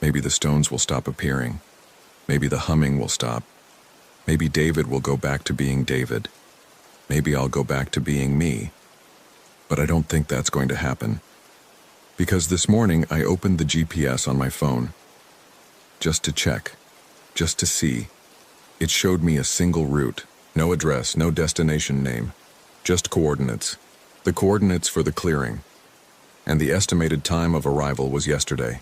Maybe the stones will stop appearing. Maybe the humming will stop. Maybe David will go back to being David. Maybe I'll go back to being me. But I don't think that's going to happen. Because this morning I opened the GPS on my phone. Just to check. Just to see. It showed me a single route. No address, no destination name. Just coordinates. The coordinates for the clearing. And the estimated time of arrival was yesterday.